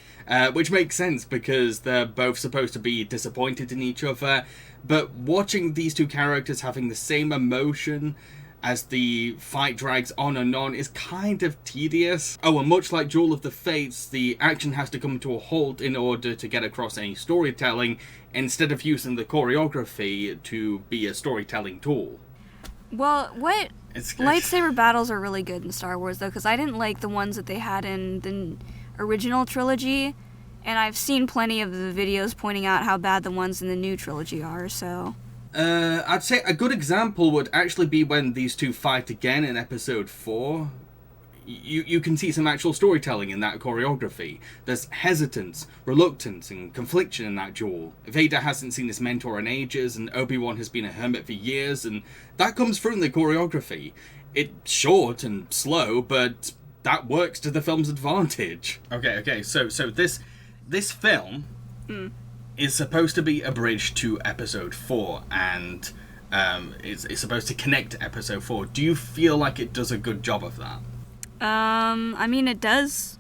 Which makes sense because they're both supposed to be disappointed in each other, but watching these two characters having the same emotion as the fight drags on and on is kind of tedious. Oh, and much like Duel of the Fates, the action has to come to a halt in order to get across any storytelling, instead of using the choreography to be a storytelling tool. Well, lightsaber battles are really good in Star Wars, though, because I didn't like the ones that they had in the original trilogy, and I've seen plenty of the videos pointing out how bad the ones in the new trilogy are, so... I'd say a good example would actually be when these two fight again in Episode 4. You can see some actual storytelling in that choreography. There's hesitance, reluctance, and confliction in that duel. Vader hasn't seen his mentor in ages, and Obi-Wan has been a hermit for years, and that comes through in the choreography. It's short and slow, but that works to the film's advantage. Okay, so this film is supposed to be a bridge to Episode 4, and it's supposed to connect to Episode 4. Do you feel like it does a good job of that? I mean, it does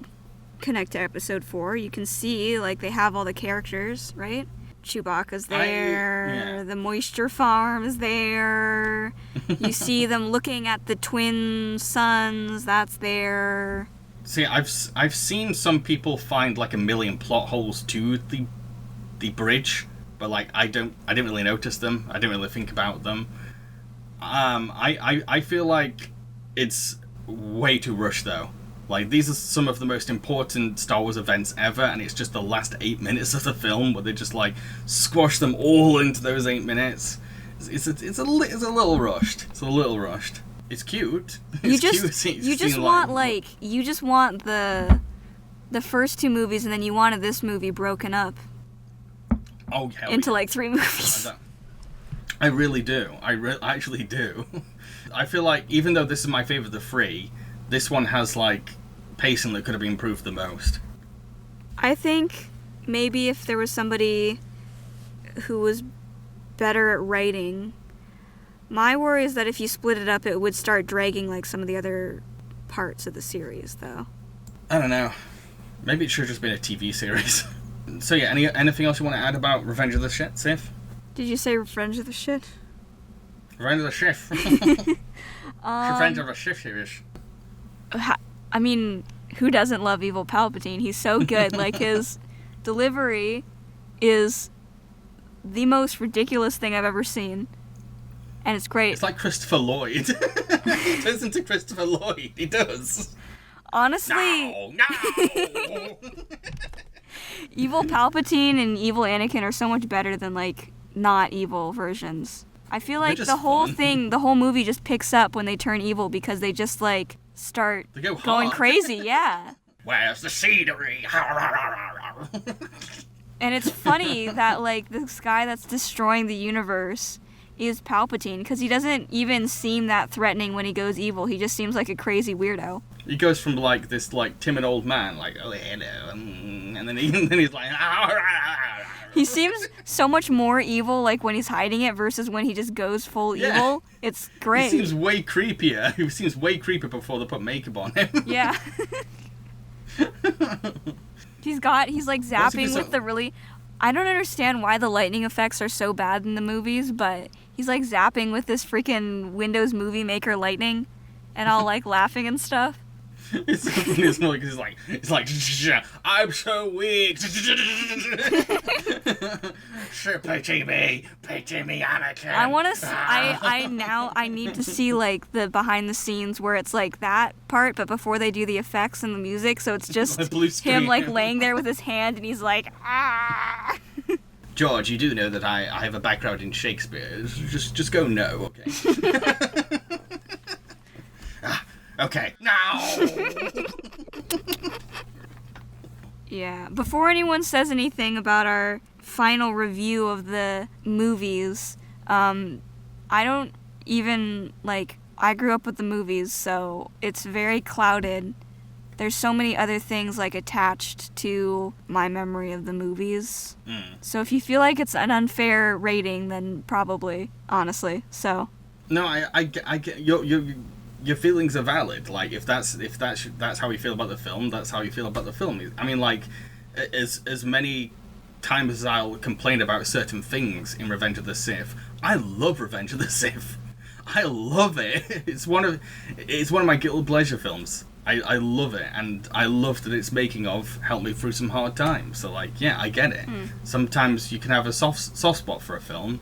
connect to Episode 4. You can see, like, they have all the characters, right? Chewbacca's there, the moisture farm is there, you see them looking at the twin suns, that's there. See, I've seen some people find like a million plot holes to the bridge, but like I didn't really notice them. I didn't really think about them. I feel like it's way too rushed though. Like, these are some of the most important Star Wars events ever, and it's just the last 8 minutes of the film where they just like squash them all into those 8 minutes. It's a little rushed. It's a little rushed. It's cute. You just want the first two movies, and then you wanted this movie broken up. Oh, hell into yeah. like 3 movies. I really do. I actually do. I feel like even though this is my favorite of the three, this one has like pacing that could have been improved the most. I think maybe if there was somebody who was better at writing. My worry is that if you split it up, it would start dragging like some of the other parts of the series, though. I don't know. Maybe it should have just been a TV series. So yeah, anything else you want to add about Revenge of the Sith? Did you say Revenge of the Shit? Revenge of the Sith. Revenge of the Sith. I mean, who doesn't love evil Palpatine? He's so good. Like, his delivery is the most ridiculous thing I've ever seen. And it's great. It's like Christopher Lloyd. He turns into Christopher Lloyd. He does. Honestly... No! Evil Palpatine and evil Anakin are so much better than, like, not evil versions. I feel like the whole thing, the whole movie just picks up when they turn evil because they just, like, start going crazy, yeah. Where's the scenery? And it's funny that, like, this guy that's destroying the universe is Palpatine, because he doesn't even seem that threatening when he goes evil. He just seems like a crazy weirdo. He goes from, like, this, like, timid old man, like, oh, hello, and then he's like... He seems so much more evil, like, when he's hiding it versus when he just goes full evil. It's great. He seems way creepier. He seems way creepier before they put makeup on him. Yeah. He's like, zapping with the really... I don't understand why the lightning effects are so bad in the movies, but he's, like, zapping with this freaking Windows Movie Maker lightning, and all, like, laughing and stuff. It's so funny, it's like, I'm so weak. Pity me, Anakin. I want to. I need to see like the behind the scenes where it's like that part, but before they do the effects and the music, so it's just him like laying there with his hand, and he's like, ah. George, you do know that I have a background in Shakespeare. Just go no, okay? Okay, now! Yeah, before anyone says anything about our final review of the movies, I don't even, like, I grew up with the movies, so it's very clouded. There's so many other things, like, attached to my memory of the movies. So if you feel like it's an unfair rating, then probably, honestly, so. No, I get your feelings are valid. Like, if that's how you feel about the film, that's how you feel about the film. I mean, like, as many times as I'll complain about certain things in Revenge of the Sith, I love Revenge of the Sith. I love it. It's one of my guilty pleasure films. I love it, and I love that it's making of help me through some hard times. So, like, yeah, I get it. Sometimes you can have a soft spot for a film,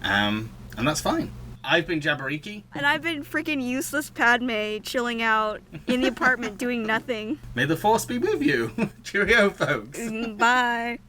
and that's fine. I've been Jabberiki. And I've been freaking useless Padme chilling out in the apartment doing nothing. May the Force be with you. Cheerio, folks. Bye.